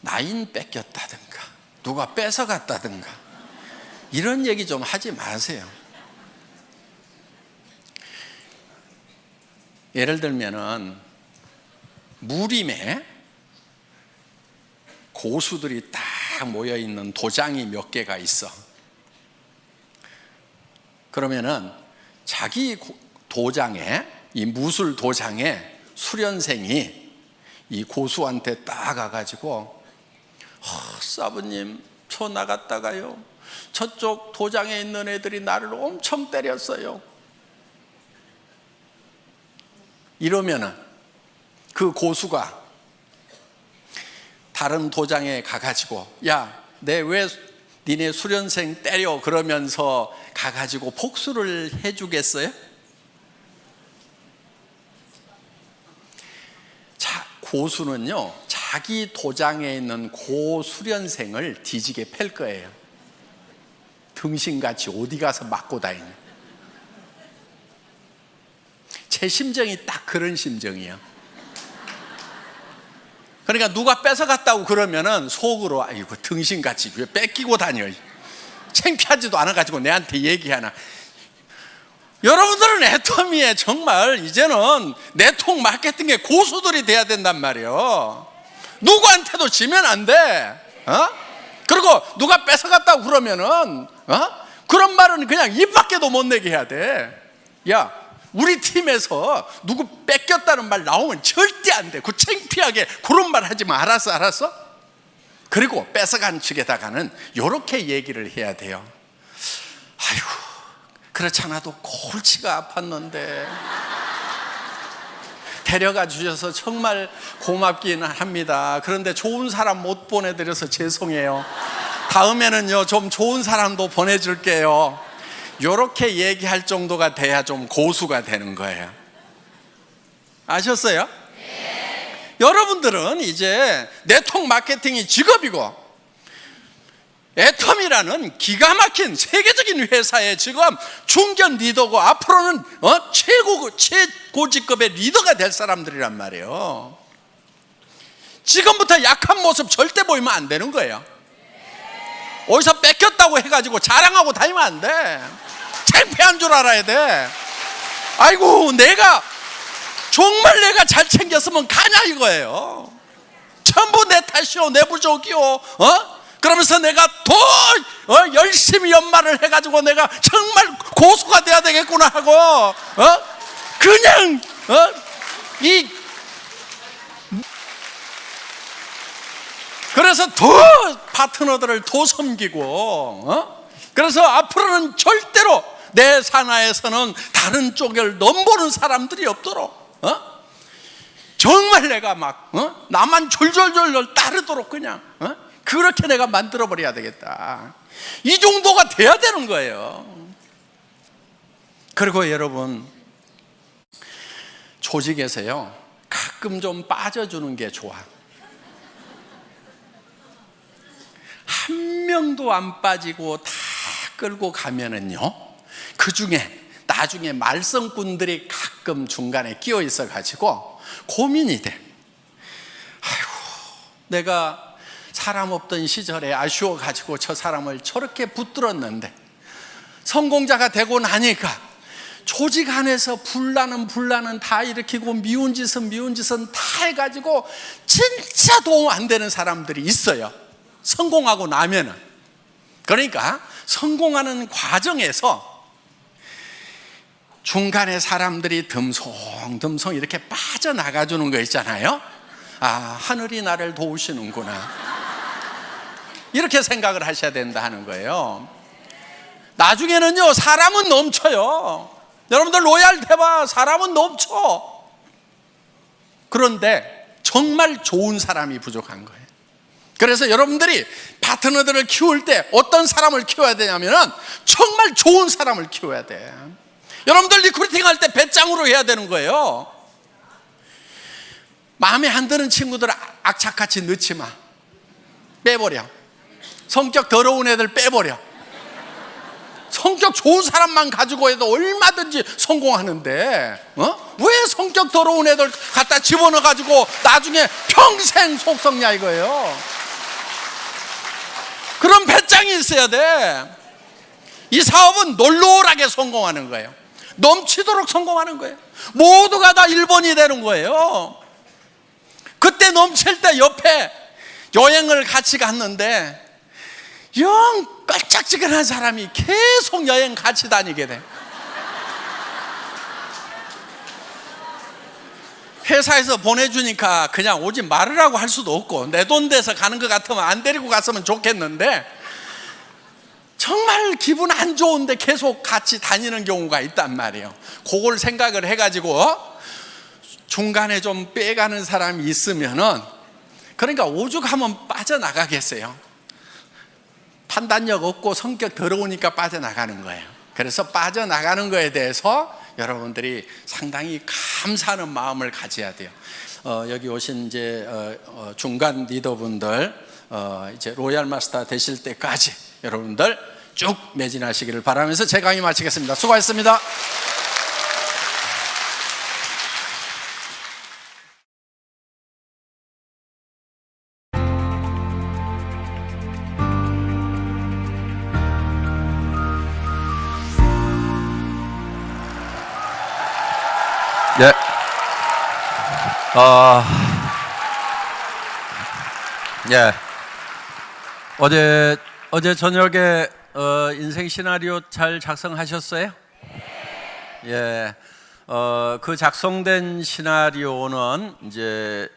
S1: 나인 뺏겼다든가 누가 뺏어갔다든가 이런 얘기 좀 하지 마세요. 예를 들면은 무림에 고수들이 딱 모여있는 도장이 몇 개가 있어. 그러면은 자기 도장에, 이 무술 도장에 수련생이 이 고수한테 딱 가가지고 사부님 저 나갔다가요 저쪽 도장에 있는 애들이 나를 엄청 때렸어요. 이러면은 그 고수가 다른 도장에 가가지고 야, 내 왜 니네 수련생 때려 그러면서 가가지고 복수를 해주겠어요? 고수는요 자기 도장에 있는 고수련생을 뒤지게 팰 거예요. 등신같이 어디 가서 맞고 다니냐. 제 심정이 딱 그런 심정이에요. 그러니까 누가 뺏어갔다고 그러면은 속으로 아이고 등신같이 왜 뺏기고 다녀, 창피하지도 않아가지고 내한테 얘기하나. 여러분들은 애터미에 정말 이제는 네트워크 마케팅의 고수들이 돼야 된단 말이에요. 누구한테도 지면 안 돼. 그리고 누가 뺏어갔다고 그러면은 그런 말은 그냥 입 밖에도 못 내게 해야 돼. 야, 우리 팀에서 누구 뺏겼다는 말 나오면 절대 안 돼. 그 창피하게 그런 말 하지 마. 알았어? 그리고 뺏어간 측에다가는 이렇게 얘기를 해야 돼요. 아이고, 그렇지 않아도 골치가 아팠는데 데려가 주셔서 정말 고맙기는 합니다. 그런데 좋은 사람 못 보내드려서 죄송해요. 다음에는요 좀 좋은 사람도 보내줄게요. 이렇게 얘기할 정도가 돼야 좀 고수가 되는 거예요. 아셨어요? 네. 여러분들은 이제 네트워크 마케팅이 직업이고 애텀이라는 기가 막힌 세계적인 회사의 지금 중견 리더고 앞으로는 최고직급의 리더가 될 사람들이란 말이에요. 지금부터 약한 모습 절대 보이면 안 되는 거예요. 어디서 뺏겼다고 해가지고 자랑하고 다니면 안 돼. 창피한 줄 알아야 돼. 아이고, 정말 내가 잘 챙겼으면 가냐 이거예요. 전부 내 탓이요, 내 부족이요. 그러면서 내가 더 열심히 연말을 해가지고 내가 정말 고수가 돼야 되겠구나 하고 그냥 그래서 더 파트너들을 더 섬기고 그래서 앞으로는 절대로 내 산하에서는 다른 쪽을 넘보는 사람들이 없도록 정말 내가 막 나만 졸졸졸 따르도록 그냥 그렇게 내가 만들어버려야 되겠다. 이 정도가 돼야 되는 거예요. 그리고 여러분, 조직에서요 가끔 좀 빠져주는 게 좋아. 한 명도 안 빠지고 다 끌고 가면은요, 그 중에 나중에 말썽꾼들이 가끔 중간에 끼어 있어 가지고 고민이 돼. 아이고, 내가 사람 없던 시절에 아쉬워 가지고 저 사람을 저렇게 붙들었는데 성공자가 되고 나니까 조직 안에서 분란은 다 일으키고 미운 짓은 다 해가지고 진짜 도움 안 되는 사람들이 있어요. 성공하고 나면은. 그러니까 성공하는 과정에서 중간에 사람들이 듬성듬성 이렇게 빠져나가 주는 거 있잖아요. 아, 하늘이 나를 도우시는구나, 이렇게 생각을 하셔야 된다 하는 거예요. 나중에는요 사람은 넘쳐요. 여러분들 로얄 해봐, 사람은 넘쳐. 그런데 정말 좋은 사람이 부족한 거예요. 그래서 여러분들이 파트너들을 키울 때 어떤 사람을 키워야 되냐면은 정말 좋은 사람을 키워야 돼. 여러분들 리크루팅 할 때 배짱으로 해야 되는 거예요. 마음에 안 드는 친구들 악착같이 넣지 마. 빼버려. 성격 더러운 애들 빼버려. 성격 좋은 사람만 가지고 해도 얼마든지 성공하는데 왜 성격 더러운 애들 갖다 집어넣어 가지고 나중에 평생 속썩냐 이거예요. 그런 배짱이 있어야 돼. 이 사업은 놀놀하게 성공하는 거예요. 넘치도록 성공하는 거예요. 모두가 다 1번이 되는 거예요. 그때 넘칠 때 옆에 여행을 같이 갔는데 영 깔짝지근한 사람이 계속 여행 같이 다니게 돼. 회사에서 보내주니까 그냥 오지 말으라고 할 수도 없고, 내 돈 돼서 가는 것 같으면 안 데리고 갔으면 좋겠는데 정말 기분 안 좋은데 계속 같이 다니는 경우가 있단 말이에요. 그걸 생각을 해가지고 중간에 좀 빼가는 사람이 있으면은, 그러니까 오죽하면 빠져나가겠어요. 판단력 없고 성격 더러우니까 빠져나가는 거예요. 그래서 빠져나가는 거에 대해서 여러분들이 상당히 감사하는 마음을 가져야 돼요. 여기 오신 이제 중간 리더분들 이제 로얄 마스터 되실 때까지 여러분들 쭉 매진하시기를 바라면서 제 강의 마치겠습니다. 수고하셨습니다. 어, 예. 어제 저녁에 인생 시나리오 잘 작성하셨어요? 예. 그 작성된 시나리오는 이제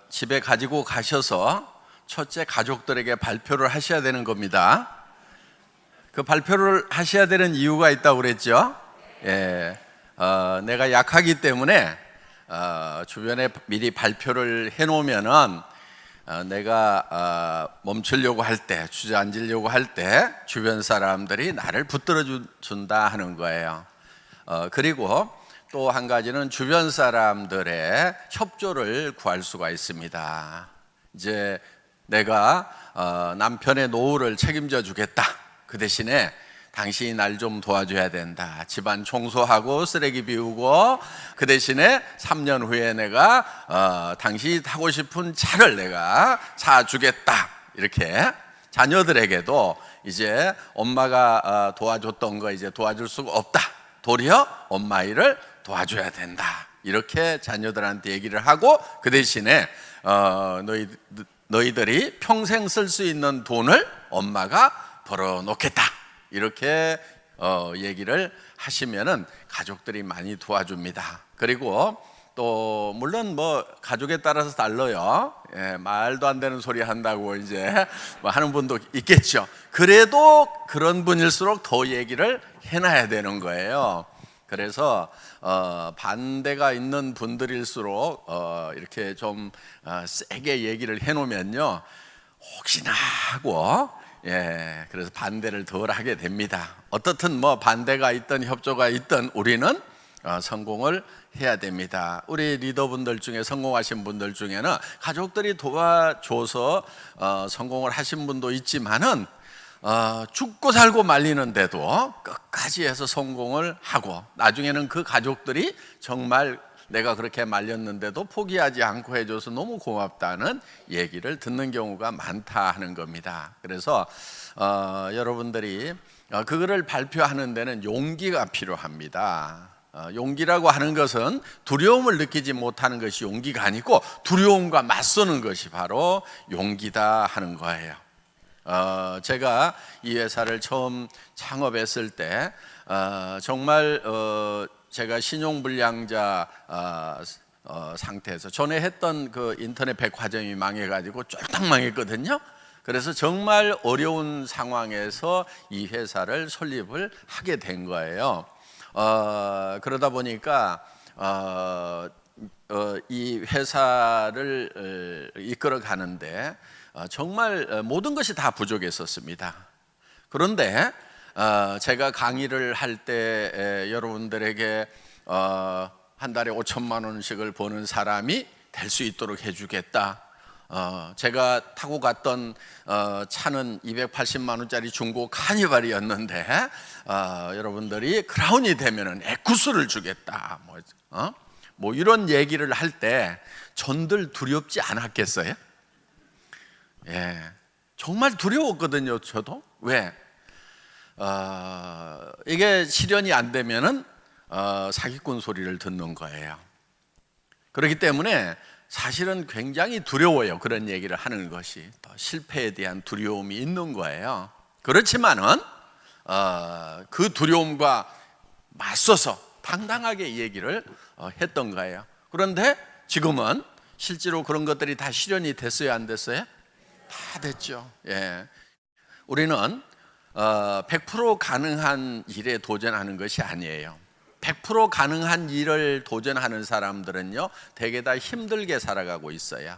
S1: 집에 가지고 가셔서 첫째 가족들에게 발표를 하셔야 되는 겁니다. 그 발표를 하셔야 되는 이유가 있다고 그랬죠? 예. 내가 약하기 때문에 주변에 미리 발표를 해놓으면은 내가 멈추려고 할 때, 주저앉으려고 할 때 주변 사람들이 나를 붙들어 준다 하는 거예요. 그리고 또 한 가지는 주변 사람들의 협조를 구할 수가 있습니다. 이제 내가 남편의 노후를 책임져 주겠다. 그 대신에 당신이 날 좀 도와줘야 된다. 집안 청소하고 쓰레기 비우고, 그 대신에 3년 후에 내가 당신이 타고 싶은 차를 내가 사주겠다. 이렇게 자녀들에게도 이제 엄마가 도와줬던 거 이제 도와줄 수가 없다. 도리어 엄마 일을 도와줘야 된다. 이렇게 자녀들한테 얘기를 하고, 그 대신에 너희들이 평생 쓸 수 있는 돈을 엄마가 벌어놓겠다. 이렇게 얘기를 하시면은 가족들이 많이 도와줍니다. 그리고 또 물론 뭐 가족에 따라서 달라요. 예, 말도 안 되는 소리 한다고 이제 뭐 하는 분도 있겠죠. 그래도 그런 분일수록 더 얘기를 해놔야 되는 거예요. 그래서 반대가 있는 분들일수록 이렇게 좀 세게 얘기를 해놓으면요, 혹시나 하고, 예, 그래서 반대를 덜 하게 됩니다. 어떻든 뭐 반대가 있든 협조가 있든 우리는 성공을 해야 됩니다. 우리 리더분들 중에 성공하신 분들 중에는 가족들이 도와줘서 성공을 하신 분도 있지만은 죽고 살고 말리는데도 끝까지 해서 성공을 하고, 나중에는 그 가족들이 정말 내가 그렇게 말렸는데도 포기하지 않고 해줘서 너무 고맙다는 얘기를 듣는 경우가 많다 하는 겁니다. 그래서 여러분들이 그거를 발표하는 데는 용기가 필요합니다. 용기라고 하는 것은 두려움을 느끼지 못하는 것이 용기가 아니고 두려움과 맞서는 것이 바로 용기다 하는 거예요. 제가 이 회사를 처음 창업했을 때 정말 제가 신용불량자 상태에서 전에 했던 그 인터넷 백화점이 망해가지고 쫄딱 망했거든요. 그래서 정말 어려운 상황에서 이 회사를 설립을 하게 된 거예요. 그러다 보니까 이 회사를 이끌어 가는데 정말 모든 것이 다 부족했었습니다. 그런데 제가 강의를 할 때 여러분들에게 한 달에 5천만 원씩을 버는 사람이 될 수 있도록 해주겠다. 제가 타고 갔던 차는 280만 원짜리 중고 카니발이었는데 여러분들이 크라운이 되면은 에쿠스를 주겠다. 뭐 이런 얘기를 할 때 전들 두렵지 않았겠어요? 예, 정말 두려웠거든요. 저도. 왜? 이게 실현이 안 되면은 사기꾼 소리를 듣는 거예요. 그렇기 때문에 사실은 굉장히 두려워요. 그런 얘기를 하는 것이 더 실패에 대한 두려움이 있는 거예요. 그렇지만은 그 두려움과 맞서서 당당하게 얘기를 했던 거예요. 그런데 지금은 실제로 그런 것들이 다 실현이 됐어요, 안 됐어요? 다 됐죠. 예. 우리는 100% 가능한 일에 도전하는 것이 아니에요. 100% 가능한 일을 도전하는 사람들은요, 대개 다 힘들게 살아가고 있어요.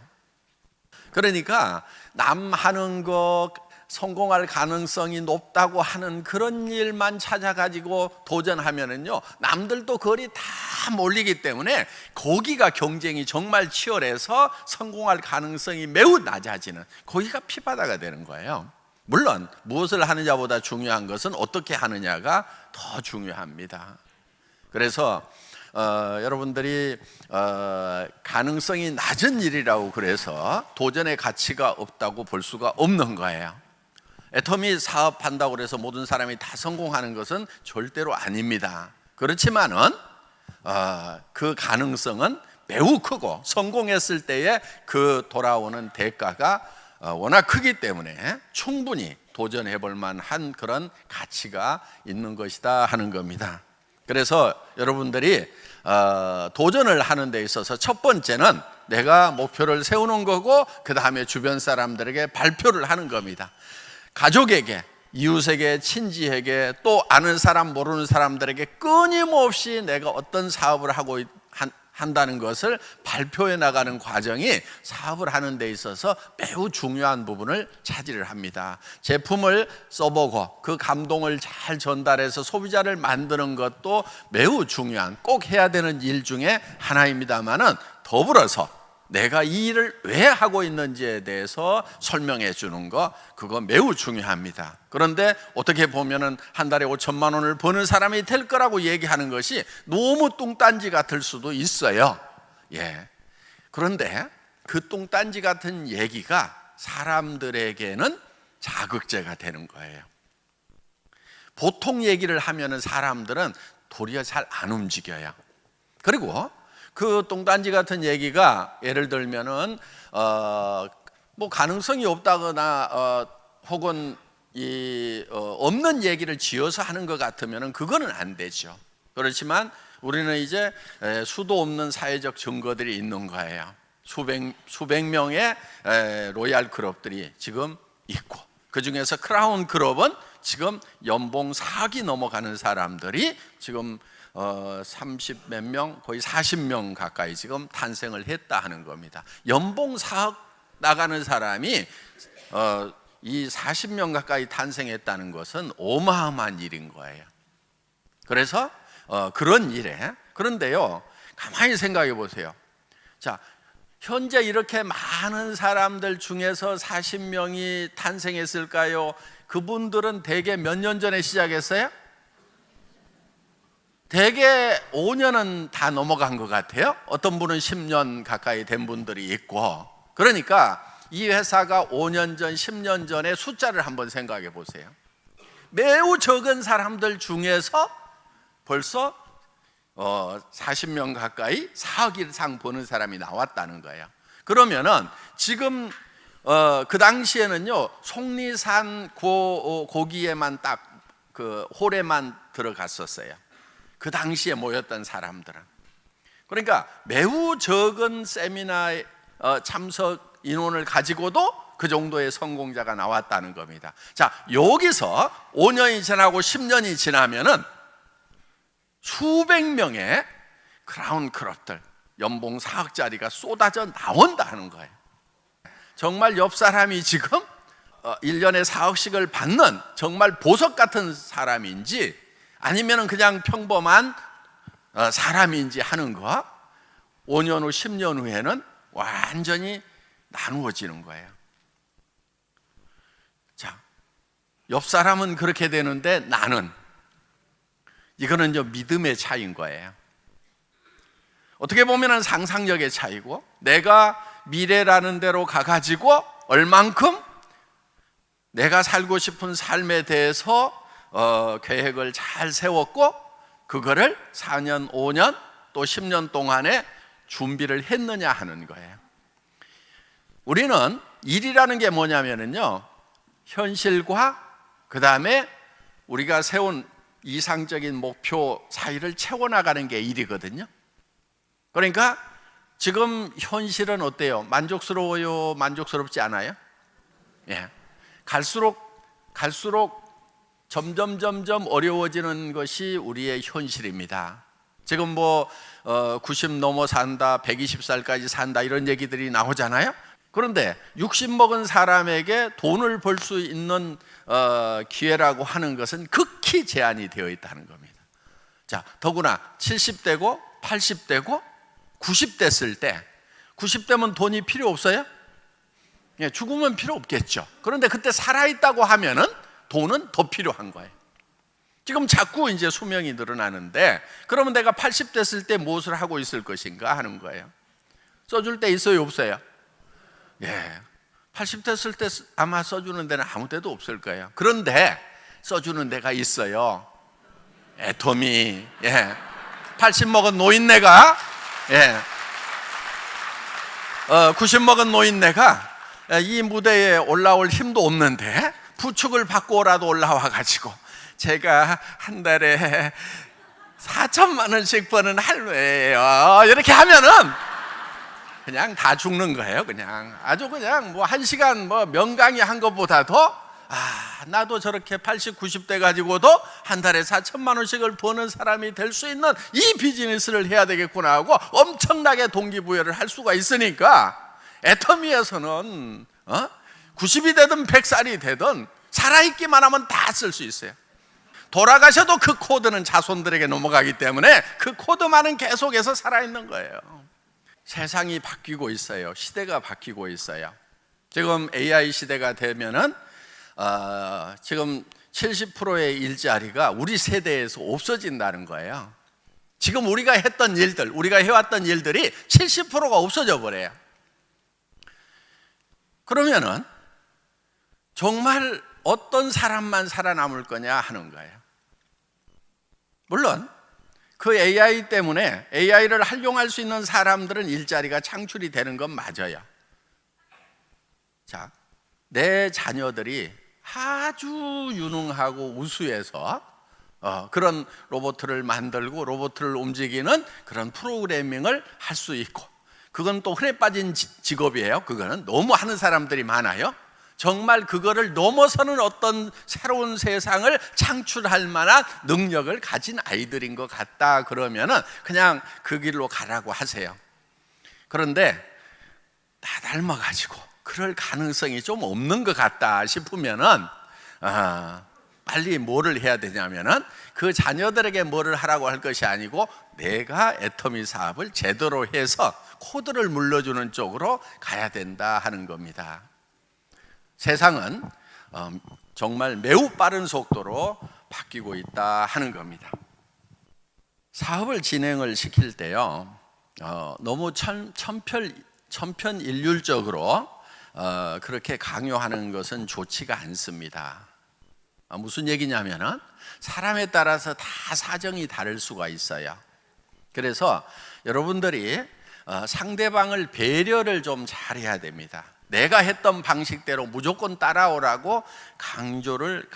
S1: 그러니까 남 하는 거 성공할 가능성이 높다고 하는 그런 일만 찾아가지고 도전하면은요, 남들도 거리 다 몰리기 때문에 거기가 경쟁이 정말 치열해서 성공할 가능성이 매우 낮아지는, 거기가 피바다가 되는 거예요. 물론 무엇을 하느냐보다 중요한 것은 어떻게 하느냐가 더 중요합니다. 그래서 여러분들이 가능성이 낮은 일이라고 그래서 도전의 가치가 없다고 볼 수가 없는 거예요. 애터미 사업한다고 해서 모든 사람이 다 성공하는 것은 절대로 아닙니다. 그렇지만은 그 가능성은 매우 크고 성공했을 때에 그 돌아오는 대가가 워낙 크기 때문에 충분히 도전해 볼 만한 그런 가치가 있는 것이다 하는 겁니다. 그래서 여러분들이 도전을 하는 데 있어서 첫 번째는 내가 목표를 세우는 거고, 그 다음에 주변 사람들에게 발표를 하는 겁니다. 가족에게, 이웃에게, 친지에게, 또 아는 사람 모르는 사람들에게 끊임없이 내가 어떤 사업을 하고 한다는 것을 발표해 나가는 과정이 사업을 하는 데 있어서 매우 중요한 부분을 차지를 합니다. 제품을 써보고 그 감동을 잘 전달해서 소비자를 만드는 것도 매우 중요한, 꼭 해야 되는 일 중에 하나입니다만은, 더불어서 내가 이 일을 왜 하고 있는지에 대해서 설명해 주는 거, 그거 매우 중요합니다. 그런데 어떻게 보면은 한 달에 5천만 원을 버는 사람이 될 거라고 얘기하는 것이 너무 뚱딴지 같을 수도 있어요. 예. 그런데 그 뚱딴지 같은 얘기가 사람들에게는 자극제가 되는 거예요. 보통 얘기를 하면은 사람들은 도리어 잘 안 움직여요. 그리고 그 뚱딴지 같은 얘기가 예를 들면은 뭐 가능성이 없다거나 혹은 없는 얘기를 지어서 하는 것 같으면은 그거는 안 되죠. 그렇지만 우리는 이제 수도 없는 사회적 증거들이 있는 거예요. 수백 명의 로얄 클럽들이 지금 있고, 그 중에서 크라운 클럽은 지금 연봉 4억이 넘어가는 사람들이 지금 30 몇 명, 거의 40명 가까이 지금 탄생을 했다 하는 겁니다. 연봉 4억 나가는 사람이 이 40명 가까이 탄생했다는 것은 어마어마한 일인 거예요. 그래서 그런 일에, 그런데요, 가만히 생각해 보세요. 자, 현재 이렇게 많은 사람들 중에서 40명이 탄생했을까요? 그분들은 대개 몇 년 전에 시작했어요? 대개 5년은 다 넘어간 것 같아요. 어떤 분은 10년 가까이 된 분들이 있고. 그러니까 이 회사가 5년 전, 10년 전의 숫자를 한번 생각해 보세요. 매우 적은 사람들 중에서 벌써 40명 가까이 4억 이상 버는 사람이 나왔다는 거예요. 그러면은 지금 그 당시에는요, 속리산 고기에만 딱 그 홀에만 들어갔었어요. 그 당시에 모였던 사람들은. 그러니까 매우 적은 세미나에 참석 인원을 가지고도 그 정도의 성공자가 나왔다는 겁니다. 자, 여기서 5년이 지나고 10년이 지나면은 수백 명의 크라운 클럽들, 연봉 4억짜리가 쏟아져 나온다는 거예요. 정말 옆 사람이 지금 1년에 4억씩을 받는 정말 보석 같은 사람인지 아니면 그냥 평범한 사람인지 하는 거, 5년 후 10년 후에는 완전히 나누어지는 거예요. 자, 옆 사람은 그렇게 되는데 나는, 이거는 믿음의 차이인 거예요. 어떻게 보면 상상력의 차이고, 내가 미래라는 대로 가가지고 얼만큼 내가 살고 싶은 삶에 대해서 계획을 잘 세웠고, 그거를 4년, 5년, 또 10년 동안에 준비를 했느냐 하는 거예요. 우리는 일이라는 게 뭐냐면요, 현실과 그 다음에 우리가 세운 이상적인 목표 사이를 채워나가는 게 일이거든요. 그러니까 지금 현실은 어때요? 만족스러워요? 만족스럽지 않아요? 예. 갈수록 점점 어려워지는 것이 우리의 현실입니다. 지금 뭐 90 넘어 산다, 120살까지 산다, 이런 얘기들이 나오잖아요. 그런데 60 먹은 사람에게 돈을 벌 수 있는 기회라고 하는 것은 극히 제한이 되어 있다는 겁니다. 자, 더구나 70대고 80대고 90대였을 때, 90대면 돈이 필요 없어요? 예, 죽으면 필요 없겠죠. 그런데 그때 살아있다고 하면은 돈은 더 필요한 거예요. 지금 자꾸 이제 수명이 늘어나는데, 그러면 내가 80 됐을 때 무엇을 하고 있을 것인가 하는 거예요. 써줄 때 있어요, 없어요? 예, 80 됐을 때 아마 써주는 데는 아무 데도 없을 거예요. 그런데 써주는 데가 있어요. 애터미. 예, 80 먹은 노인네가 90 먹은 노인네가 이 무대에 올라올 힘도 없는데 부축을 받고라도 올라와 가지고 제가 한 달에 4천만 원씩 버는 할매예요 이렇게 하면은 그냥 다 죽는 거예요. 그냥 아주 그냥 뭐 1시간 뭐 명강의 한 것보다도 나도 저렇게 80, 90대 가지고도 한 달에 4천만 원씩을 버는 사람이 될 수 있는 이 비즈니스를 해야 되겠구나 하고 엄청나게 동기부여를 할 수가 있으니까 애터미에서는 90이 되든 100살이 되든 살아있기만 하면 다 쓸 수 있어요. 돌아가셔도 그 코드는 자손들에게 넘어가기 때문에 그 코드만은 계속해서 살아있는 거예요. 세상이 바뀌고 있어요. 시대가 바뀌고 있어요. 지금 AI 시대가 되면은 지금 70%의 일자리가 우리 세대에서 없어진다는 거예요. 지금 우리가 했던 일들, 우리가 해왔던 일들이 70%가 없어져 버려요. 그러면은 정말 어떤 사람만 살아남을 거냐 하는 거예요. 물론 그 AI 때문에 AI를 활용할 수 있는 사람들은 일자리가 창출이 되는 건 맞아요. 자, 내 자녀들이 아주 유능하고 우수해서 그런 로봇을 만들고 로봇을 움직이는 그런 프로그래밍을 할 수 있고, 그건 또 흔해 빠진 직업이에요. 그거는 너무 하는 사람들이 많아요. 정말 그거를 넘어서는 어떤 새로운 세상을 창출할 만한 능력을 가진 아이들인 것 같다 그러면은 그냥 그 길로 가라고 하세요. 그런데 다 닮아가지고 그럴 가능성이 좀 없는 것 같다 싶으면은 빨리 뭐를 해야 되냐면은 그 자녀들에게 뭐를 하라고 할 것이 아니고 내가 애터미 사업을 제대로 해서 코드를 물려주는 쪽으로 가야 된다 하는 겁니다. 세상은 정말 매우 빠른 속도로 바뀌고 있다 하는 겁니다. 사업을 진행을 시킬 때요, 너무 천편일률적으로 그렇게 강요하는 것은 좋지가 않습니다. 무슨 얘기냐면은 사람에 따라서 다 사정이 다를 수가 있어요. 그래서 여러분들이 상대방을 배려를 좀 잘해야 됩니다. 내가 했던 방식대로 무조건 따라오라고 강요를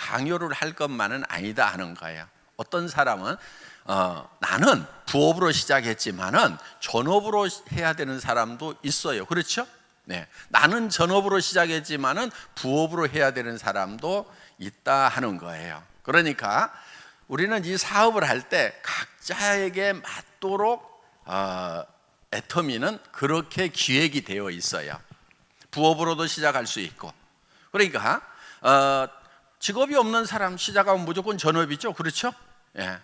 S1: 할 것만은 아니다 하는 거예요. 어떤 사람은 나는 부업으로 시작했지만은 전업으로 해야 되는 사람도 있어요. 그렇죠? 네, 나는 전업으로 시작했지만은 부업으로 해야 되는 사람도 있다 하는 거예요. 그러니까 우리는 이 사업을 할 때 각자에게 맞도록 애터미는 그렇게 기획이 되어 있어요. 부업으로도 시작할 수 있고. 그러니까 직업이 없는 사람 시작하면 무조건 전업이죠. 그렇죠? 예.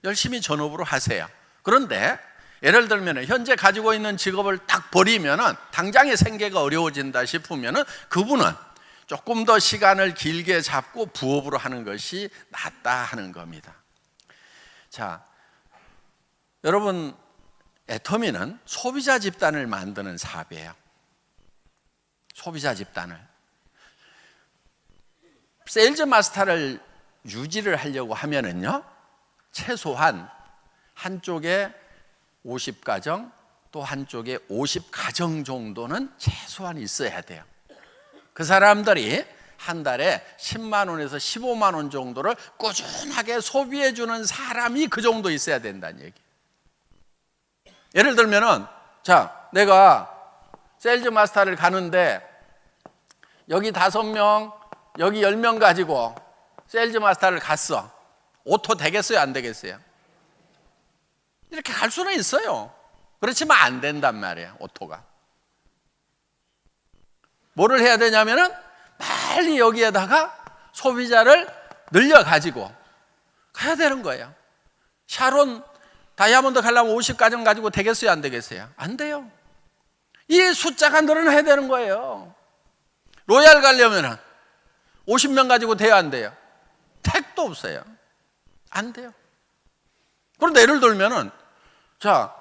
S1: 열심히 전업으로 하세요. 그런데 예를 들면 현재 가지고 있는 직업을 딱 버리면은 당장의 생계가 어려워진다 싶으면은 그분은 조금 더 시간을 길게 잡고 부업으로 하는 것이 낫다 하는 겁니다. 자, 여러분, 애터미는 소비자 집단을 만드는 사업이에요. 소비자 집단을. 세일즈 마스터를 유지를 하려고 하면은요, 최소한 한쪽에 50가정, 또 한쪽에 50가정 정도는 최소한 있어야 돼요. 그 사람들이 한 달에 10만 원에서 15만 원 정도를 꾸준하게 소비해 주는 사람이 그 정도 있어야 된다는 얘기예요. 예를 들면은, 자, 내가 세일즈 마스터를 가는데 여기 5명, 여기 10명 가지고 세일즈 마스터를 갔어. 오토 되겠어요? 안 되겠어요? 이렇게 갈 수는 있어요. 그렇지만 안 된단 말이에요, 오토가. 뭐를 해야 되냐면은 빨리 여기에다가 소비자를 늘려가지고 가야 되는 거예요. 샤론 다이아몬드 가려면 50가정 가지고 되겠어요? 안 되겠어요? 안 돼요. 이 숫자가 늘어나야 되는 거예요. 로얄 가려면 50명 가지고 돼야 안 돼요? 택도 없어요. 안 돼요. 그런데 예를 들면은, 자,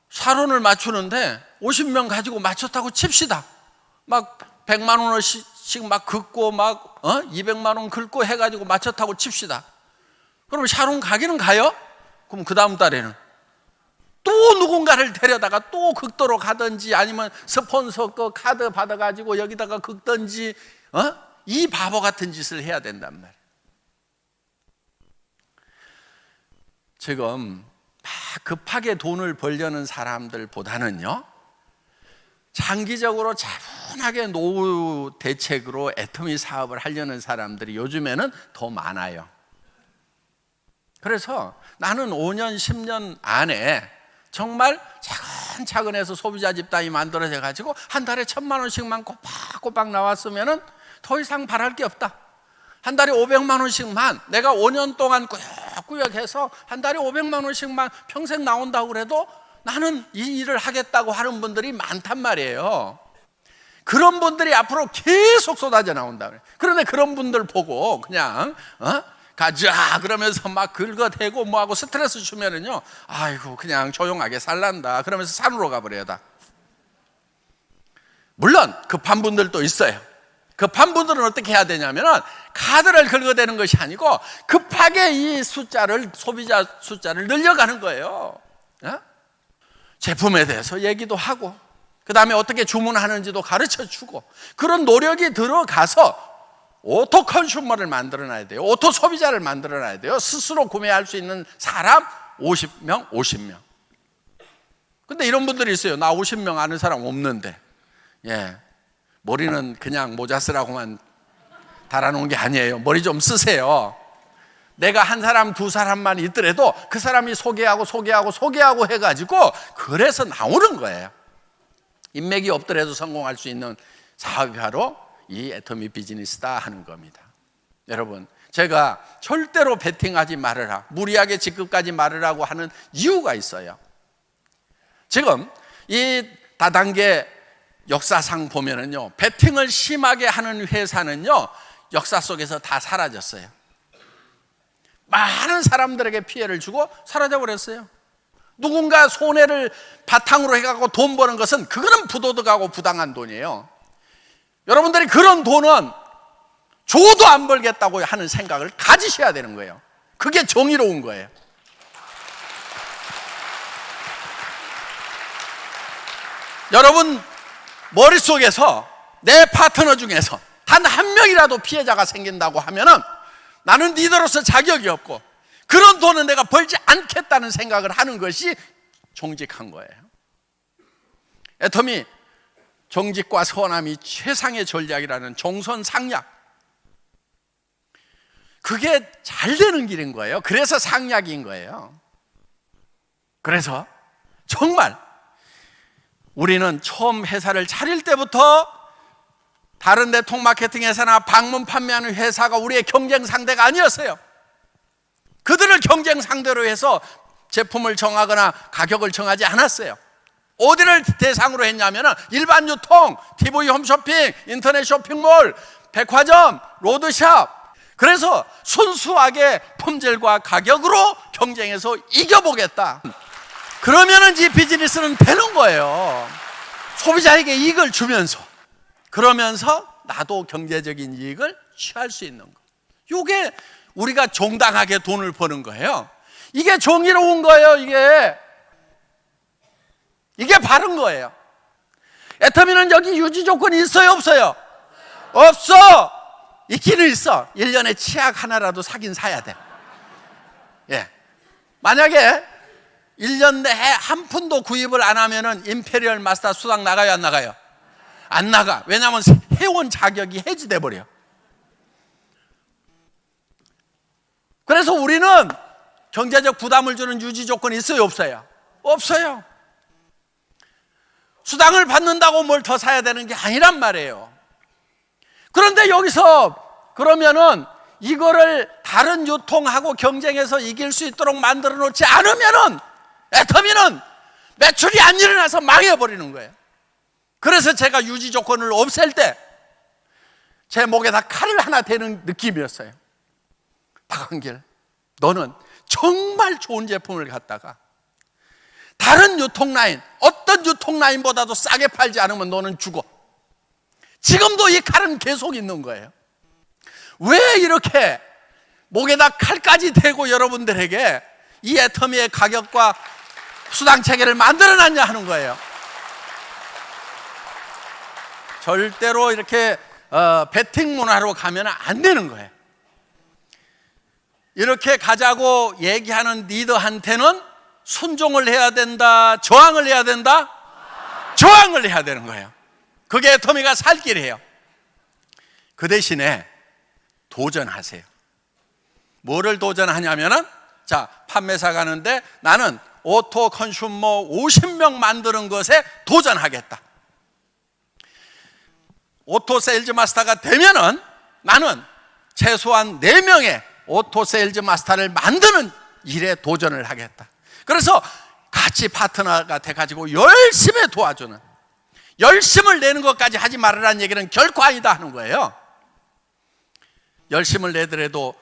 S1: 샤론을 맞추는데 50명 가지고 맞췄다고 칩시다. 막 100만 원씩 막 긁고 막 200만 원 긁고 해가지고 맞췄다고 칩시다. 그럼 샤론 가기는 가요? 그럼 그 다음 달에는 또 누군가를 데려다가 또 극도로 가든지 아니면 스폰서 거 카드 받아가지고 여기다가 긁든지 이 바보 같은 짓을 해야 된단 말이에요. 지금 막 급하게 돈을 벌려는 사람들보다는요, 장기적으로 차분하게 노후 대책으로 애터미 사업을 하려는 사람들이 요즘에는 더 많아요. 그래서 나는 5년, 10년 안에 정말 차근차근 해서 소비자 집단이 만들어져 가지고 한 달에 1,000만 원씩만 꼬박꼬박 나왔으면 더 이상 바랄 게 없다. 한 달에 500만 원씩만 내가 5년 동안 꾸역꾸역 해서 한 달에 500만 원씩만 평생 나온다고 그래도 나는 이 일을 하겠다고 하는 분들이 많단 말이에요. 그런 분들이 앞으로 계속 쏟아져 나온다 그래요. 그런데 그런 분들 보고 그냥 가자 그러면서 막 긁어대고 뭐하고 스트레스 주면은요, 아이고 그냥 조용하게 살란다 그러면서 산으로 가버려요. 물론 급한 분들도 있어요. 급한 분들은 어떻게 해야 되냐면은 카드를 긁어대는 것이 아니고 급하게 이 숫자를, 소비자 숫자를 늘려가는 거예요. 제품에 대해서 얘기도 하고 그 다음에 어떻게 주문하는지도 가르쳐 주고, 그런 노력이 들어가서 오토 컨슈머를 만들어놔야 돼요. 오토 소비자를 만들어놔야 돼요. 스스로 구매할 수 있는 사람 50명. 근데 이런 분들이 있어요. 나 50명 아는 사람 없는데, 머리는 그냥 모자 쓰라고만 달아놓은 게 아니에요. 머리 좀 쓰세요. 내가 한 사람, 두 사람만 있더라도 그 사람이 소개하고 해가지고 그래서 나오는 거예요. 인맥이 없더라도 성공할 수 있는 사업이 바로 이 애터미 비즈니스다 하는 겁니다. 여러분, 제가 절대로 베팅하지 말으라, 무리하게 직급까지 말으라고 하는 이유가 있어요. 지금 이 다단계 역사상 보면은요, 베팅을 심하게 하는 회사는요, 역사 속에서 다 사라졌어요. 많은 사람들에게 피해를 주고 사라져 버렸어요. 누군가 손해를 바탕으로 해갖고 돈 버는 것은 그거는 부도덕하고 부당한 돈이에요. 여러분들이 그런 돈은 줘도 안 벌겠다고 하는 생각을 가지셔야 되는 거예요. 그게 정의로운 거예요. 여러분 머릿속에서 내 파트너 중에서 단 한 명이라도 피해자가 생긴다고 하면은 나는 리더로서 자격이 없고 그런 돈은 내가 벌지 않겠다는 생각을 하는 것이 정직한 거예요. 애터미 정직과 선함이 최상의 전략이라는 종선상약, 그게 잘 되는 길인 거예요. 그래서 상약인 거예요. 그래서 정말 우리는 처음 회사를 차릴 때부터 다른 네트워크 마케팅 회사나 방문 판매하는 회사가 우리의 경쟁 상대가 아니었어요. 그들을 경쟁 상대로 해서 제품을 정하거나 가격을 정하지 않았어요. 어디를 대상으로 했냐면 일반 유통, TV 홈쇼핑, 인터넷 쇼핑몰, 백화점, 로드샵. 그래서 순수하게 품질과 가격으로 경쟁해서 이겨보겠다. 그러면은 이 비즈니스는 되는 거예요. 소비자에게 이익을 주면서, 그러면서 나도 경제적인 이익을 취할 수 있는 거. 이게 우리가 정당하게 돈을 버는 거예요. 이게 정의로운 거예요. 이게 바른 거예요. 애터미는 여기 유지 조건이 있어요, 없어요? 없어. 있기는 있어. 1년에 치약 하나라도 사긴 사야 돼. 만약에 1년 내에 한 푼도 구입을 안 하면은 임페리얼 마스터 수당 나가요, 안 나가요? 안 나가. 왜냐하면 회원 자격이 해지돼 버려. 그래서 우리는 경제적 부담을 주는 유지 조건이 있어요, 없어요? 없어요. 수당을 받는다고 뭘 더 사야 되는 게 아니란 말이에요. 그런데 여기서 그러면은 이거를 다른 유통하고 경쟁해서 이길 수 있도록 만들어 놓지 않으면은 애터미는 매출이 안 일어나서 망해버리는 거예요. 그래서 제가 유지 조건을 없앨 때 제 목에다 칼을 하나 대는 느낌이었어요. 박한길, 너는 정말 좋은 제품을 갖다가 다른 유통라인, 어떤 유통라인보다도 싸게 팔지 않으면 너는 죽어. 지금도 이 칼은 계속 있는 거예요. 왜 이렇게 목에다 칼까지 대고 여러분들에게 이 애터미의 가격과 수당 체계를 만들어놨냐 하는 거예요. 절대로 이렇게 베팅 문화로 가면 안 되는 거예요. 이렇게 가자고 얘기하는 리더한테는 순종을 해야 된다, 저항을 해야 된다? 저항을 해야 되는 거예요. 그게 애터미가 살 길이에요. 그 대신에 도전하세요. 뭐를 도전하냐면은, 자, 판매사 가는데 나는 오토 컨슈머 50명 만드는 것에 도전하겠다. 오토 세일즈 마스터가 되면은 나는 최소한 4명의 오토 세일즈 마스터를 만드는 일에 도전을 하겠다. 그래서 같이 파트너가 돼가지고 열심히 도와주는, 열심을 내는 것까지 하지 말으라는 얘기는 결코 아니다 하는 거예요. 열심을 내더라도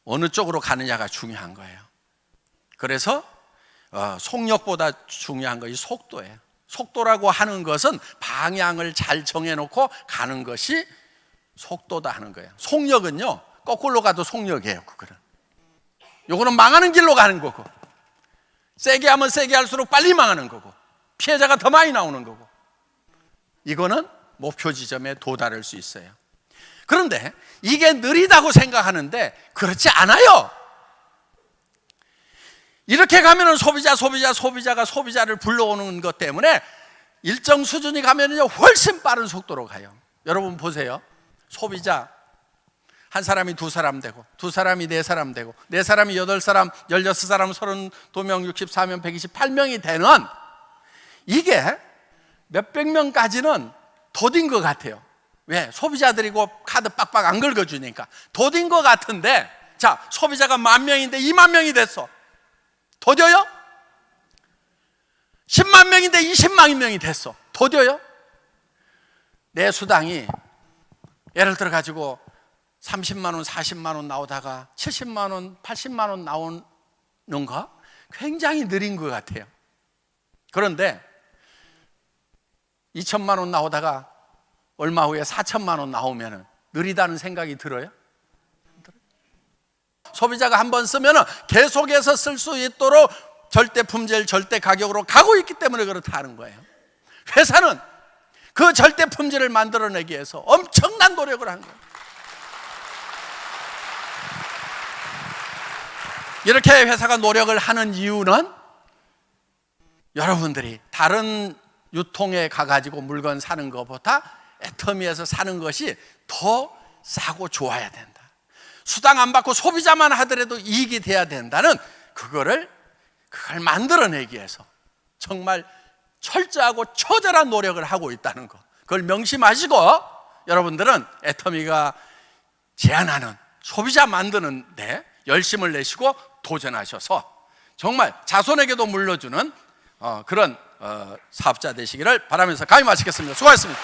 S1: 어느 쪽으로 가느냐가 중요한 거예요. 그래서 속력보다 중요한 것이 속도예요. 속도라고 하는 것은 방향을 잘 정해놓고 가는 것이 속도다 하는 거예요. 속력은요, 거꾸로 가도 속력이에요. 요거는 망하는 길로 가는 거고, 세게 하면 세게 할수록 빨리 망하는 거고, 피해자가 더 많이 나오는 거고, 이거는 목표 지점에 도달할 수 있어요. 그런데 이게 느리다고 생각하는데 그렇지 않아요. 이렇게 가면은 소비자가 소비자를 불러오는 것 때문에 일정 수준이 가면은요 훨씬 빠른 속도로 가요. 여러분 보세요. 소비자 한 사람이 2사람 되고, 2사람이 4사람 되고, 4사람이 8사람, 16사람, 32명, 64명, 128명이 되는, 이게 몇백 명까지는 더딘 것 같아요. 왜? 소비자들이고 카드 빡빡 안 긁어주니까 더딘 것 같은데, 자, 소비자가 10,000명인데 20,000명이 됐어. 더뎌요? 10만 명인데 20만 명이 됐어. 더뎌요? 내 수당이 예를 들어 가지고 30만 원, 40만 원 나오다가 70만 원, 80만 원 나오는 거 굉장히 느린 것 같아요. 그런데 2천만 원 나오다가 얼마 후에 4천만 원 나오면 느리다는 생각이 들어요? 소비자가 한번 쓰면 계속해서 쓸 수 있도록 절대 품질, 절대 가격으로 가고 있기 때문에 그렇다는 거예요. 회사는 그 절대 품질을 만들어내기 위해서 엄청난 노력을 하는 거예요. 이렇게 회사가 노력을 하는 이유는 여러분들이 다른 유통에 가가지고 물건 사는 것보다 애터미에서 사는 것이 더 싸고 좋아야 된다. 수당 안 받고 소비자만 하더라도 이익이 돼야 된다는 그걸 만들어내기 위해서 정말 철저하고 처절한 노력을 하고 있다는 거, 그걸 명심하시고 여러분들은 애터미가 제안하는 소비자 만드는 데 열심을 내시고 도전하셔서 정말 자손에게도 물려주는 그런 사업자 되시기를 바라면서 강의 마치겠습니다. 수고하셨습니다.